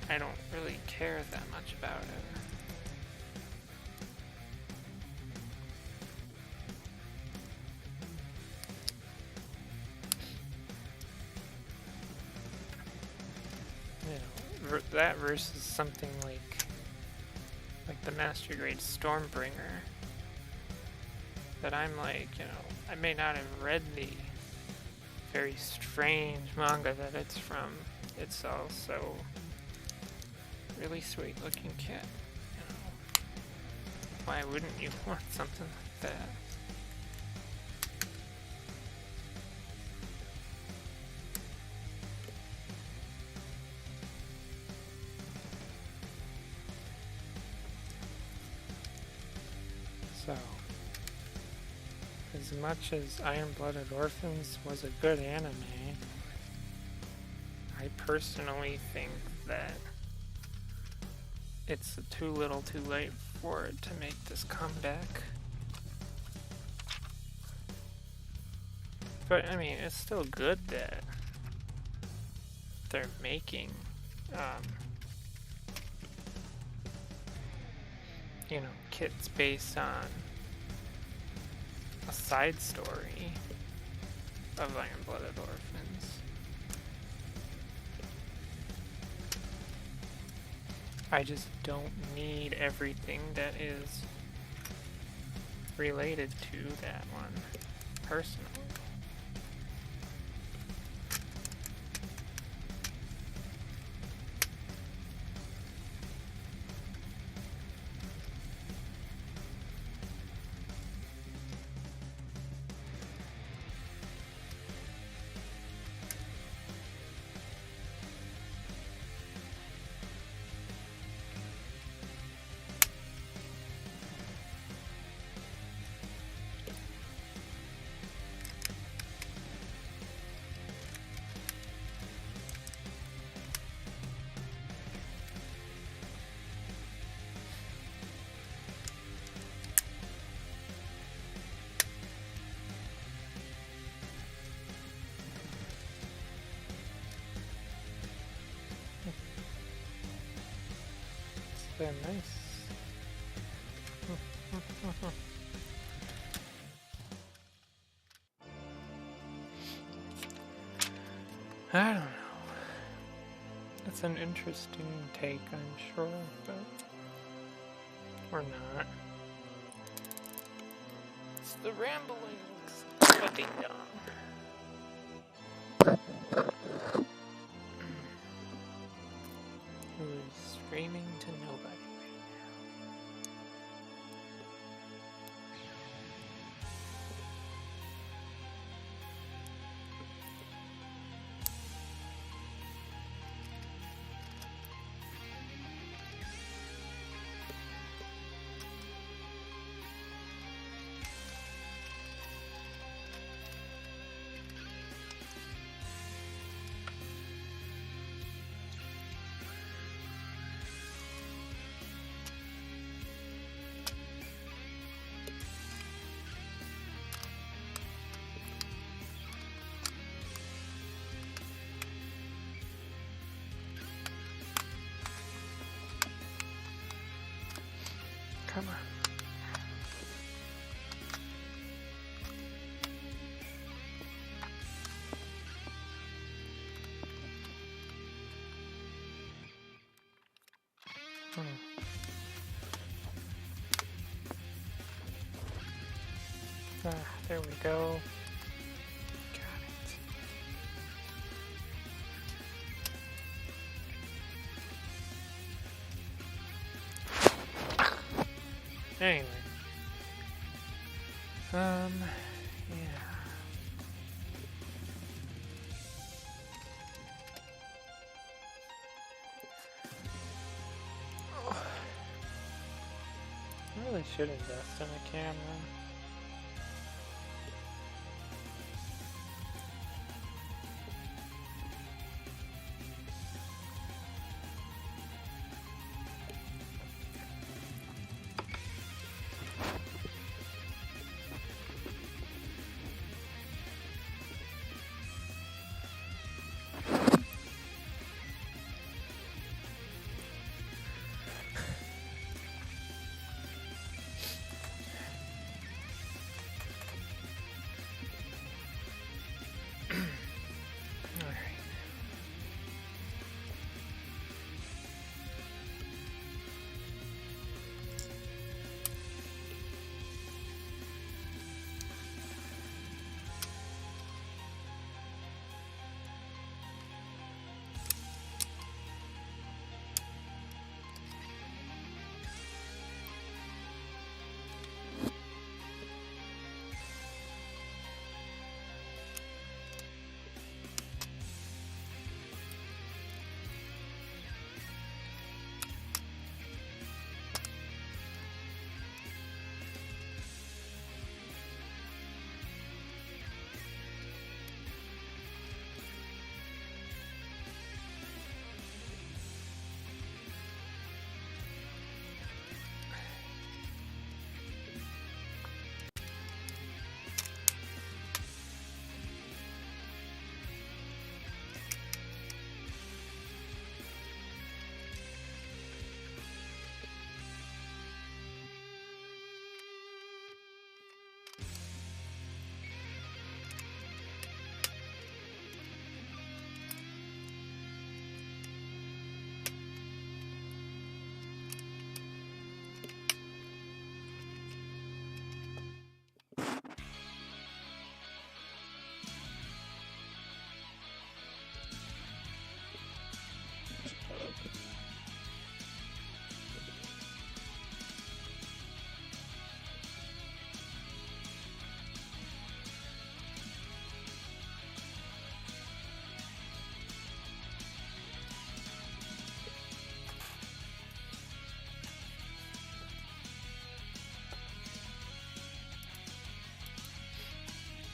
I don't really care that much about it. That versus something like the Master Grade Stormbringer, that I'm like, you know, I may not have read the very strange manga that it's from. It's also really sweet looking kit, you know. Why wouldn't you want something like that? So, as much as Iron-Blooded Orphans was a good anime, I personally think that it's too little too late for it to make this comeback. But, I mean, it's still good that they're making, you know, kits based on a side story of Iron-Blooded Orphans. I just don't need everything that is related to that one, personally. They're nice. I don't know. It's an interesting take, I'm sure, but or not. It's the ramblings of a ding-dong. Who is screaming to nobody right now. Come on. Ah, there we go. Got it. Anyway. Yeah. I really should invest in a camera.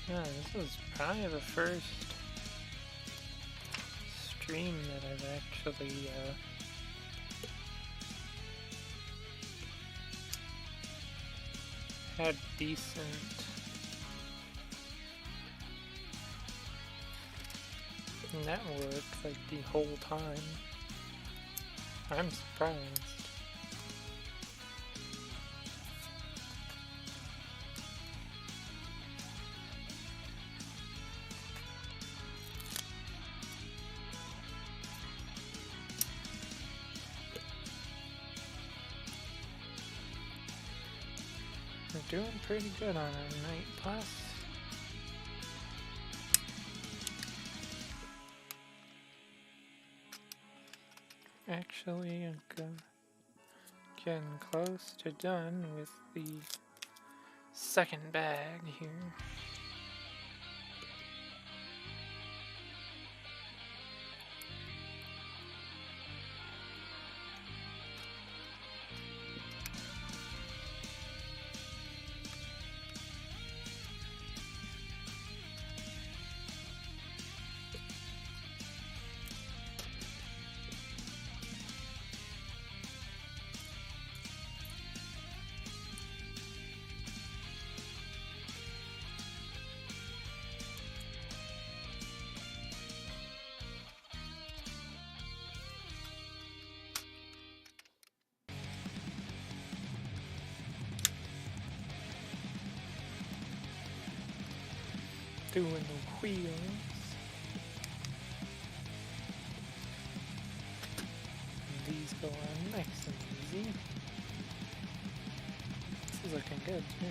Yeah, this is probably the first stream that I've actually had decent network like the whole time. I'm surprised. We're doing pretty good on our night plus. Actually, I'm getting close to done with the second bag here. Doing the wheels. And these go on nice and easy. This is looking good too.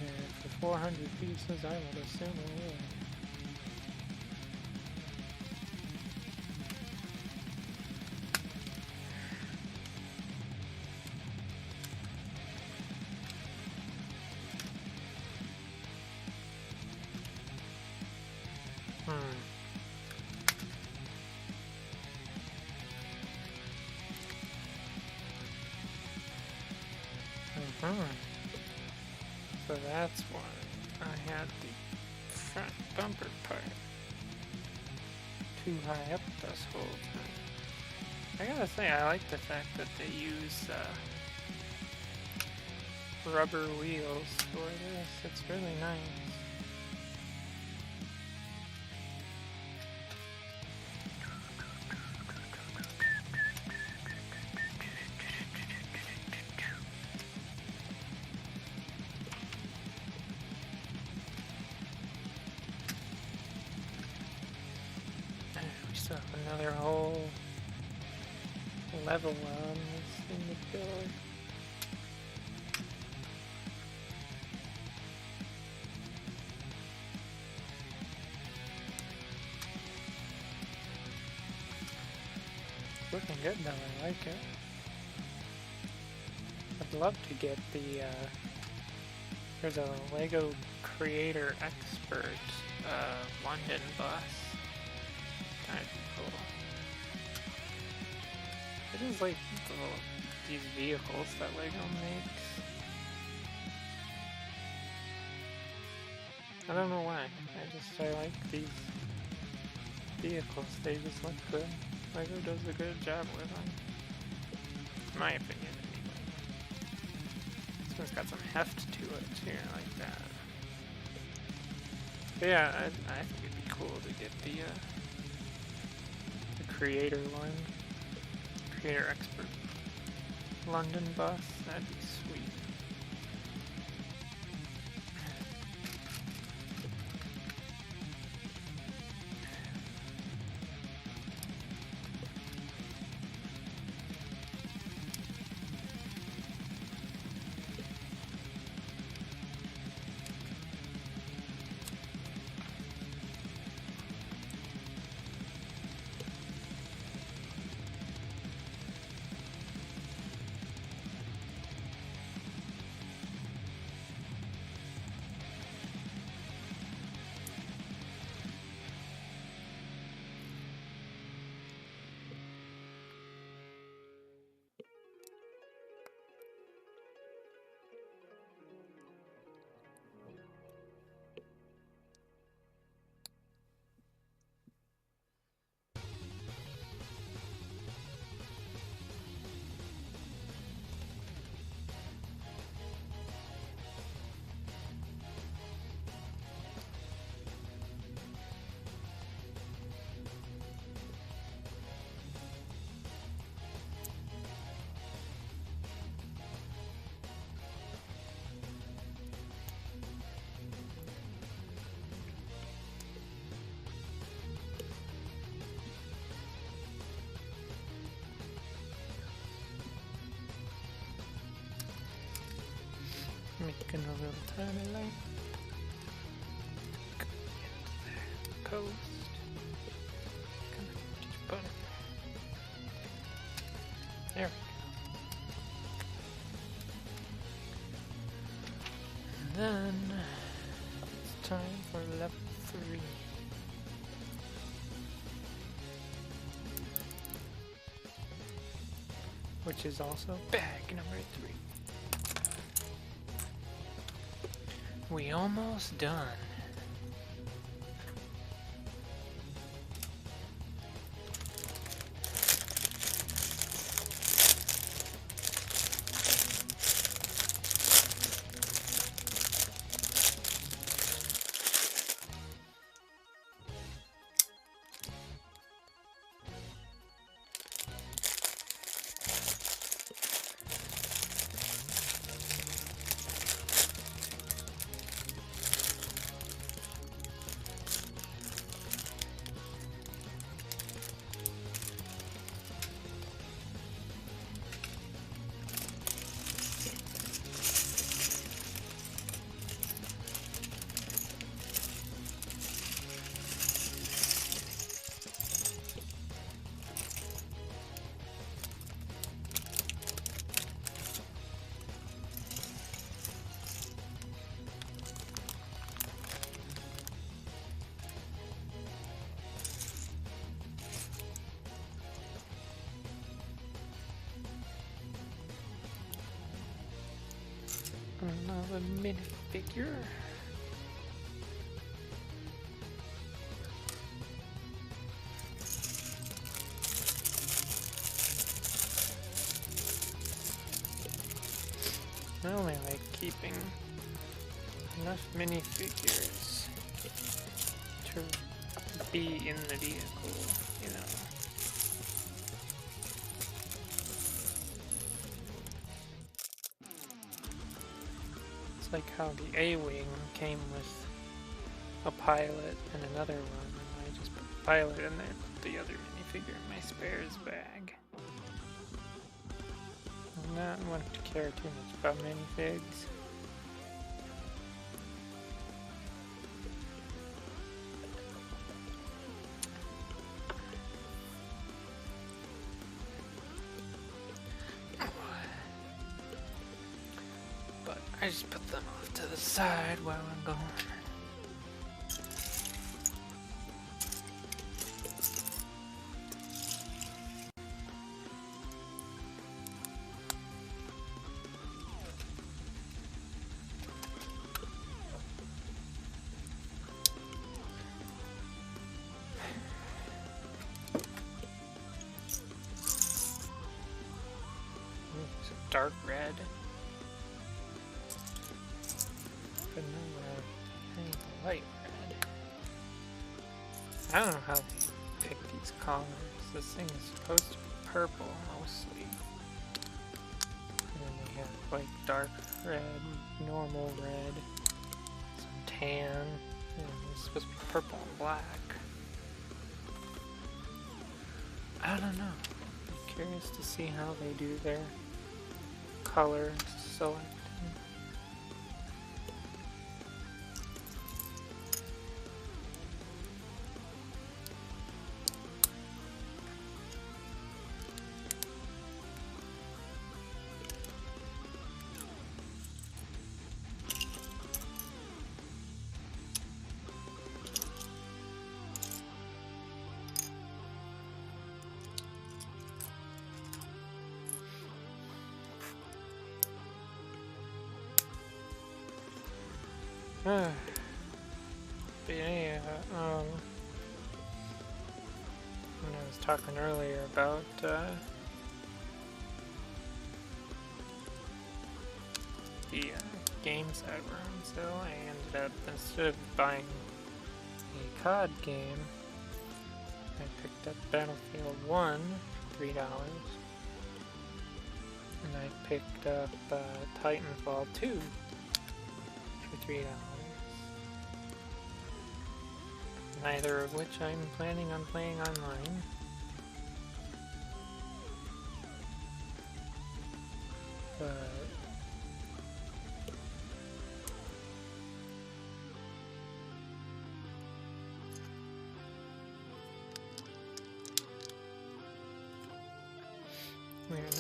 Yeah, for 400 pieces, I would assume it will. So that's why I had the front bumper part too high up this whole time. I gotta say, I like the fact that they use rubber wheels for this. It's really nice. So another whole level on this in the pillar. It's looking good though, I like it. I'd love to get the, there's a Lego Creator Expert London bus. That'd be cool. It is like these vehicles that Lego makes. I don't know why. I like these vehicles. They just look good. Lego does a good job with them. In my opinion, anyway. This one's got some heft to it too, like that. But yeah, I think it'd be cool to get the Creator one. Creator Expert London bus. That'd be sweet. Making a little tiny light. Coast. Come on, just put it. There we go. And then it's time for level 3. Which is also bag number 3. We almost done. Another minifigure. I only like keeping enough minifigures to be in the vehicle, you know. It's like how the A-Wing came with a pilot and another one, and I just put the pilot in there, put the other minifigure in my spares bag. I'm not one to care too much about minifigs. But I just put them off to the side while I'm gone. It's a dark red. Light red. I don't know how they pick these colors. This thing is supposed to be purple mostly. And then they have like dark red, normal red, some tan, and it's supposed to be purple and black. I don't know. I'm curious to see how they do their color selecting. But yeah, when I was talking earlier about the games that were on sale, I ended up, instead of buying a COD game, I picked up Battlefield 1 for $3, and I picked up Titanfall 2 for $3. Neither of which I'm planning on playing online. But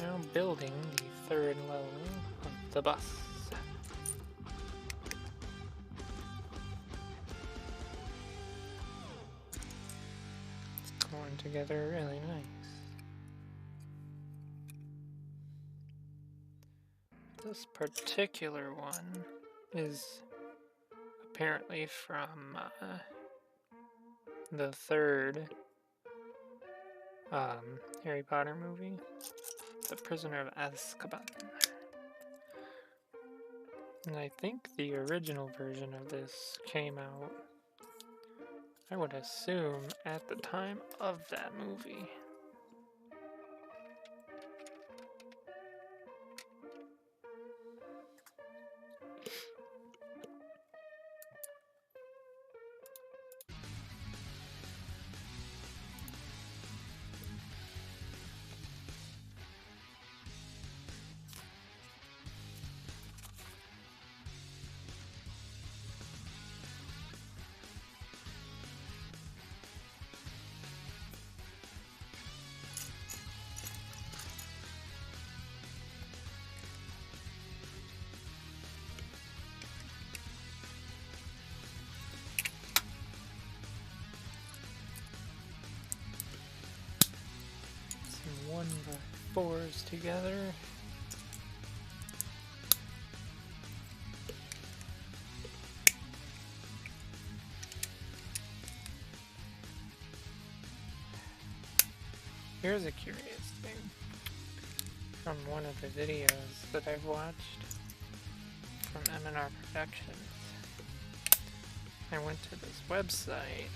now building the third level of the bus. It's going together really nice. This particular one is apparently from the third Harry Potter movie, The Prisoner of Azkaban. And I think the original version of this came out, I would assume, at the time of that movie. Some 1x4s together. Here's a curious thing from one of the videos that I've watched from M&R Productions. I went to this website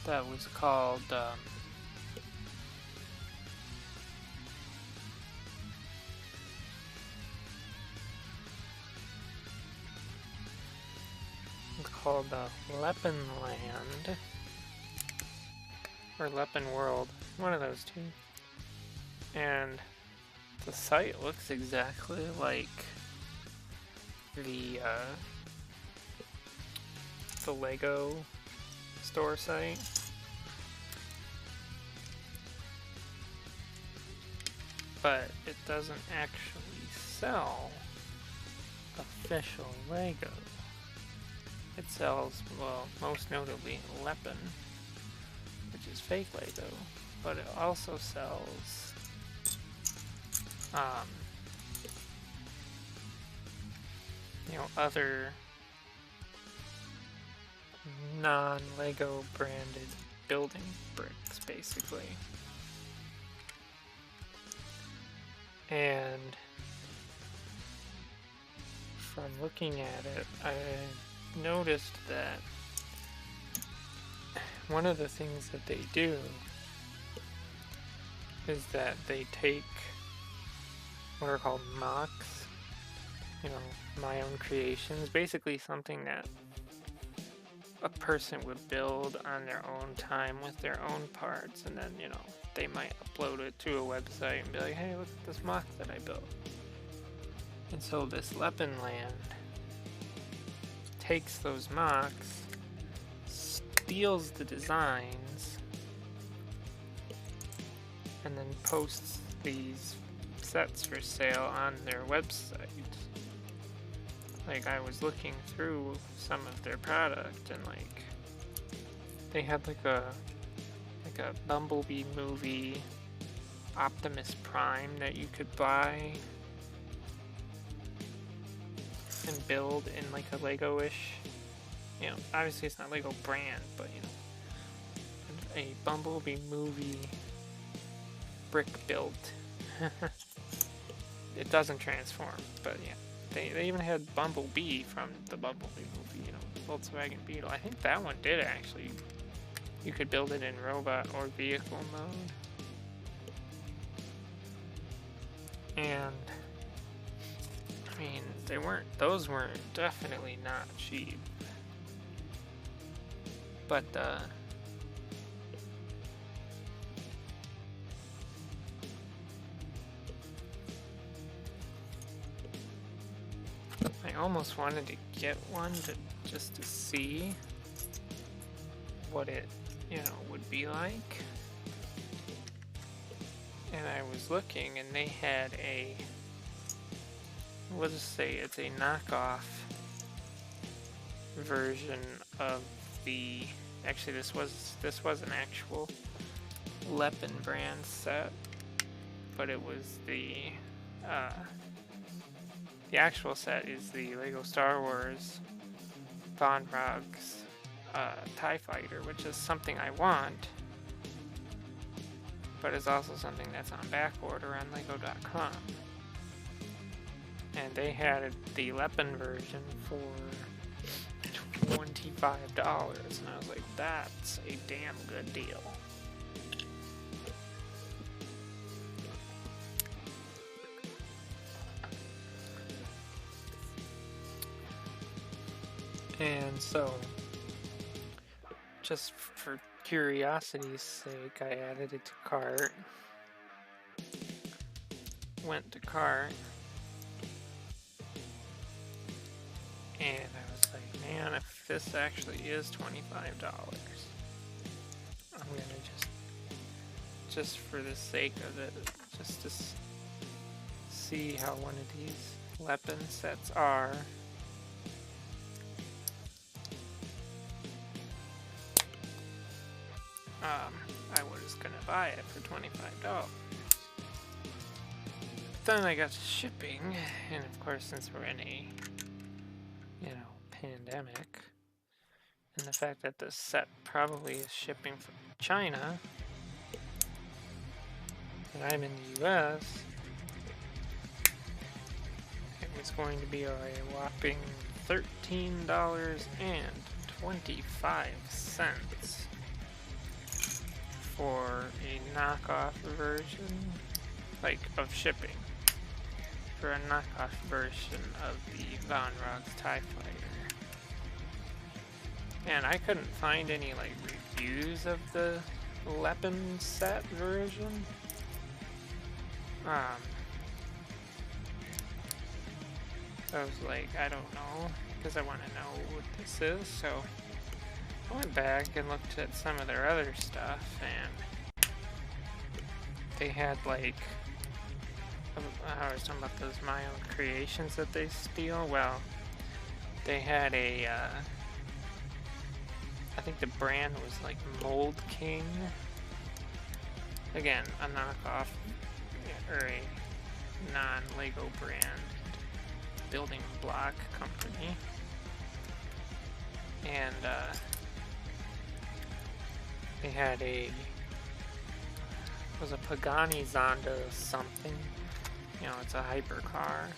that was called Leppenland or Leppen World, one of those two. And the site looks exactly like the Lego store site. But it doesn't actually sell official Lego. It sells, well, most notably Leppen, which is fake Lego, but it also sells other non-Lego branded building bricks, basically. And from looking at it, I noticed that one of the things that they do is that they take what are called mocks, my own creations, basically something that a person would build on their own time with their own parts, and then, they might upload it to a website and be like, hey, look at this mock that I built. And so this Leppenland takes those mocks, steals the designs, and then posts these sets for sale on their website. Like, I was looking through some of their product, and they had like a Bumblebee movie Optimus Prime that you could buy and build in like a Lego-ish, obviously it's not Lego brand, but a Bumblebee movie brick built. It doesn't transform, but yeah. They even had Bumblebee from the Bumblebee movie, Volkswagen Beetle. I think that one did actually. You could build it in robot or vehicle mode. And I mean, those weren't definitely not cheap. But I almost wanted to get one just to see what it, would be like. and I was looking, and they had a, we'll just say it's a knockoff version of the, actually this was an actual Leppen brand set, but it was the actual set is the Lego Star Wars Von Rog's TIE Fighter, which is something I want, but is also something that's on back order on Lego.com. And they had the Leppen version for $25, and I was like, that's a damn good deal. And so, just for curiosity's sake, I added it to cart. Went to cart. And I was like, man, if this actually is $25, I'm gonna just for the sake of it, just to see how one of these Leppen sets are. I was gonna buy it for $25. But then I got to shipping, and of course, since we're in a, pandemic, and the fact that this set probably is shipping from China, and I'm in the US, it was going to be a whopping $13.25 for a knockoff version, like, of shipping, for a knockoff version of the Von Rog's TIE Fighter. And I couldn't find any, like, reviews of the Leppen set version. I was like, I don't know, because I want to know what this is, so I went back and looked at some of their other stuff, and they had, like, I was talking about those my own creations that they steal. Well, they had a, I think the brand was like Mold King. Again, a knockoff, or a non-Lego brand building block company. And they had it was a Pagani Zonda something. It's a hypercar,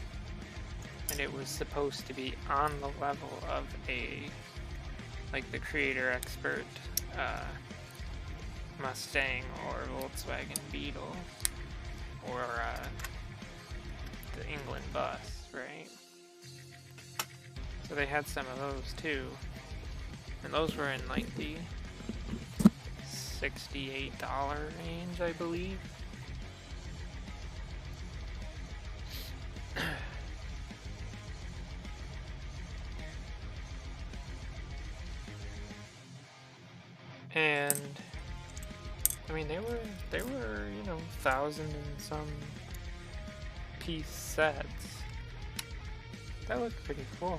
and it was supposed to be on the level of like the Creator Expert Mustang or Volkswagen Beetle, or the England bus, right? So they had some of those too, and those were in like the $68 range, I believe. And I mean, they were 1,000 and some piece sets. That looked pretty cool.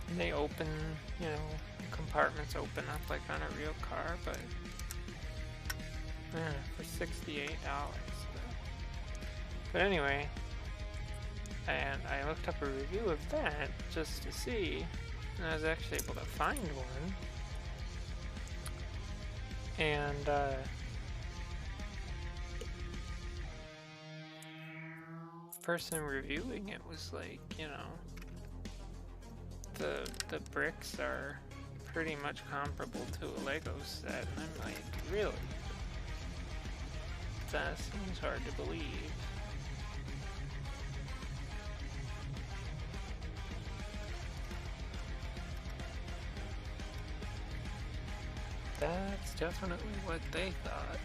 And they open, compartments open up like on a real car, but for $68. But anyway, and I looked up a review of that just to see, and I was actually able to find one. And person reviewing it was like, the bricks are pretty much comparable to a Lego set, and I'm like, really? That seems hard to believe. That's definitely what they thought.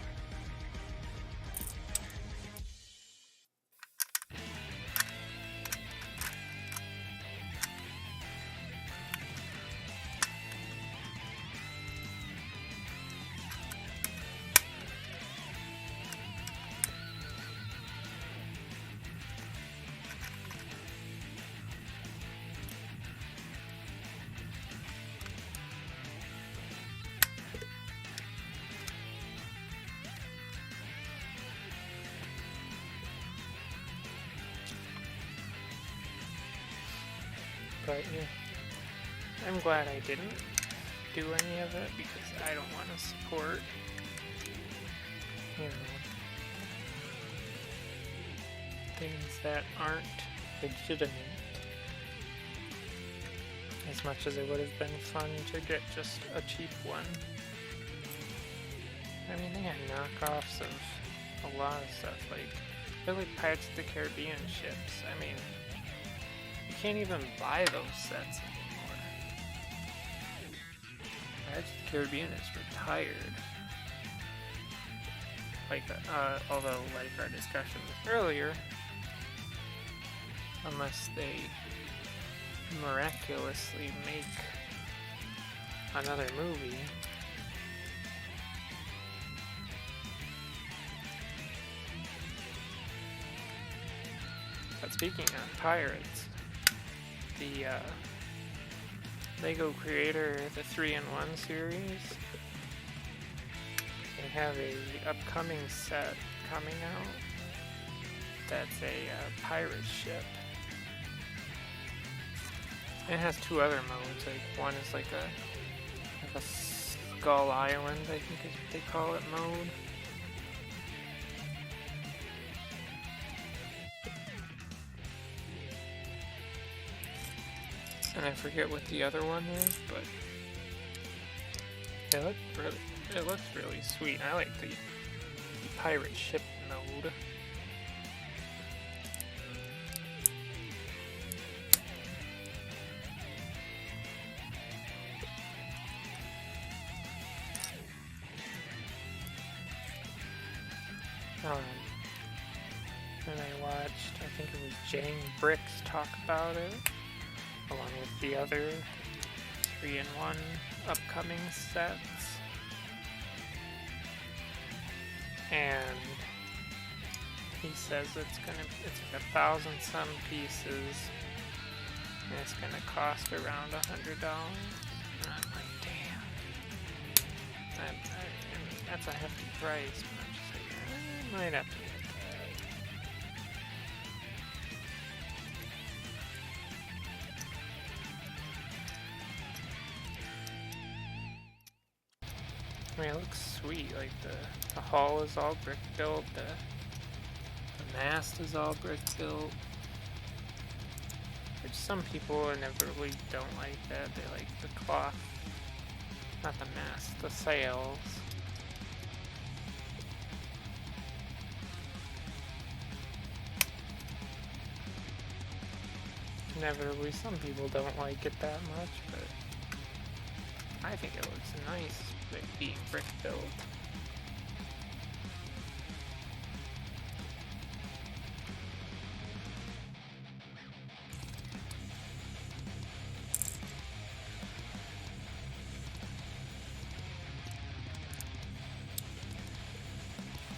But yeah, I'm glad I didn't do any of it because I don't want to support, you know, things that aren't legitimate. As much as it would have been fun to get just a cheap one. I mean, they had knockoffs of a lot of stuff, like really Pirates of the Caribbean ships. I mean, you can't even buy those sets anymore. Pirates of the Caribbean is retired. Like, although, like our discussion earlier, unless they miraculously make another movie, but speaking of pirates, the Lego creator, the 3-in-1 series, they have a upcoming set coming out that's a pirate ship. It has two other modes. Like one is like a Skull Island, I think is what they call it, mode. And I forget what the other one is, but it looks really sweet. I like the pirate ship mode. And I watched, I think it was Jane Bricks talk about it, along with the other 3-in-1 upcoming sets. And he says it's like 1,000 some pieces, and it's gonna cost around $100. And I'm like, damn. I mean, that's a hefty price, but I'm just like, I might have to get that. I mean, it looks sweet. Like the hull is all brick built, the mast is all brick built. Which some people inevitably don't like that. They like the cloth, not the mast, the sails. Inevitably, some people don't like it that much, but I think it looks nice, like being brick built.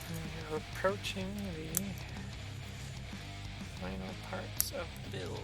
And we're approaching the final parts of build.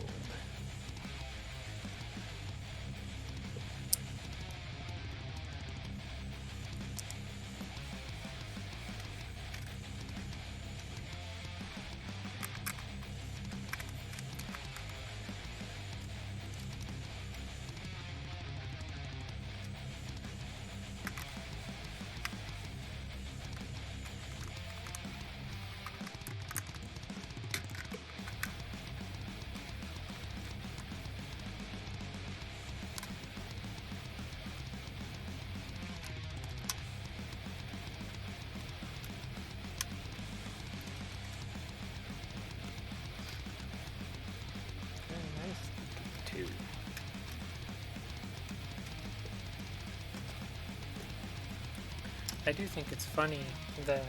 I do think it's funny that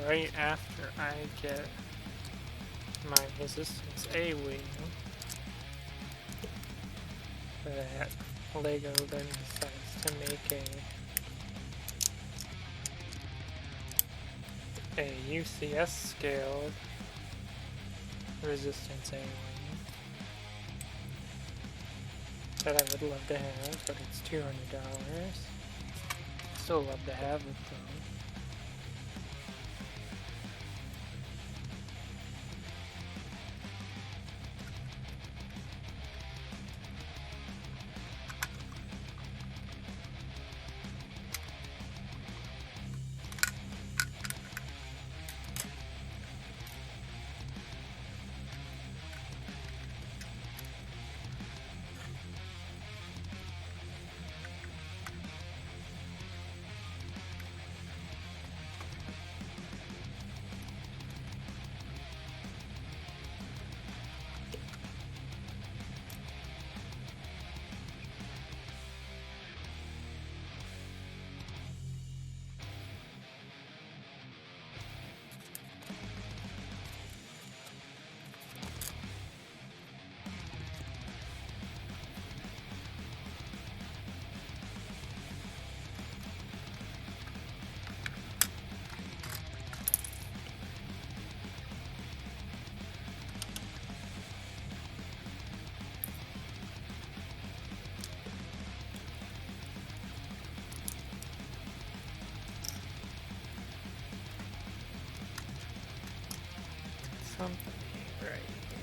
right after I get my Resistance A wing, that Lego then decides to make a UCS scaled Resistance A wing that I would love to have, but it's $200. Still love to have it though. company right here.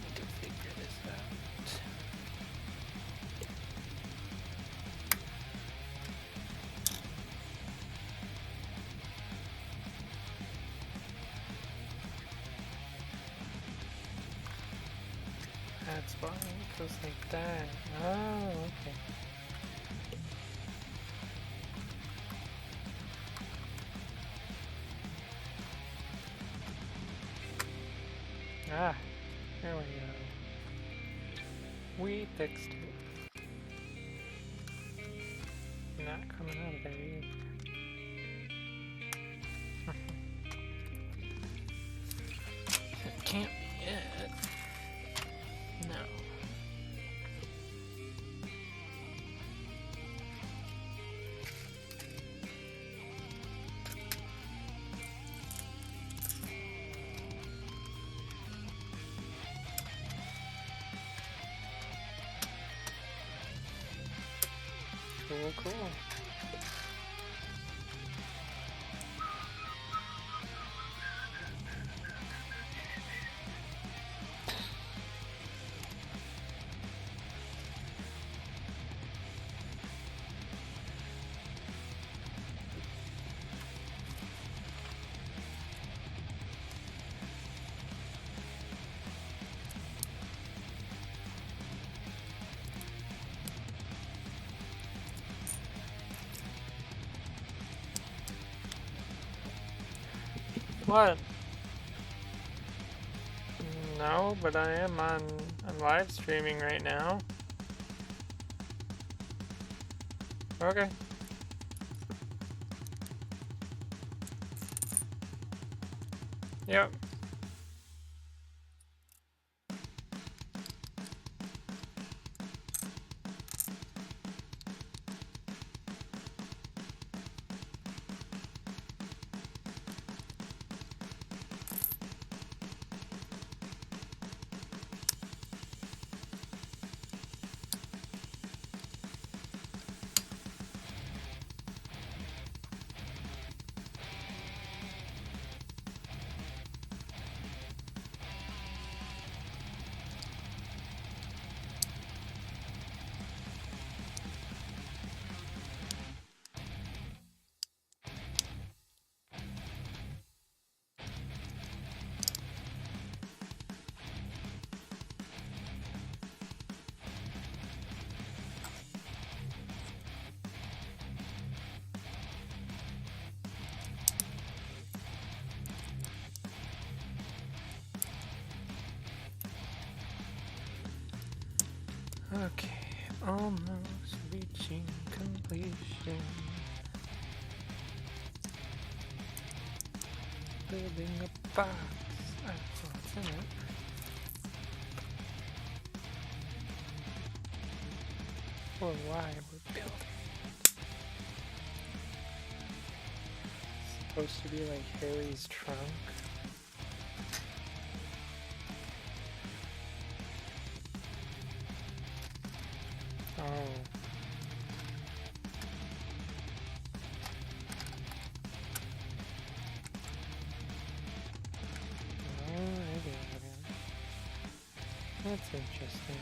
Need to figure this out. That's why it goes like that. Oh, okay. Ah, there we go. We fixed it. Not coming out of there either. It can't be it. No. Cool, cool. What? No, but I am I'm live streaming right now. Okay. Yep. Okay, almost reaching completion. Building a box. That's what's in it. For why we're building. It's supposed to be like Harry's trunk. Oh. Oh, I get it. That's interesting.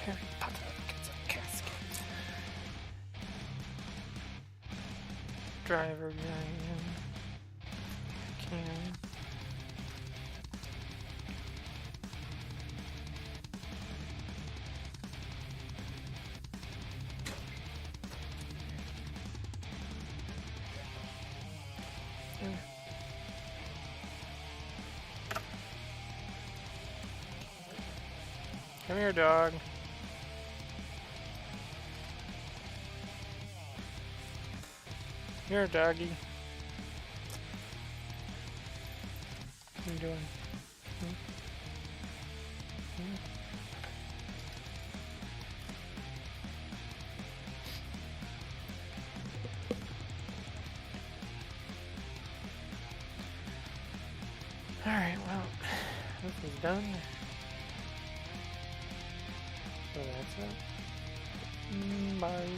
Harry Potter gets a casket. Driver guy in. Can. Come here, dog. Here, doggy. What are you doing? Alright, well, this is done. So that's it. Bye.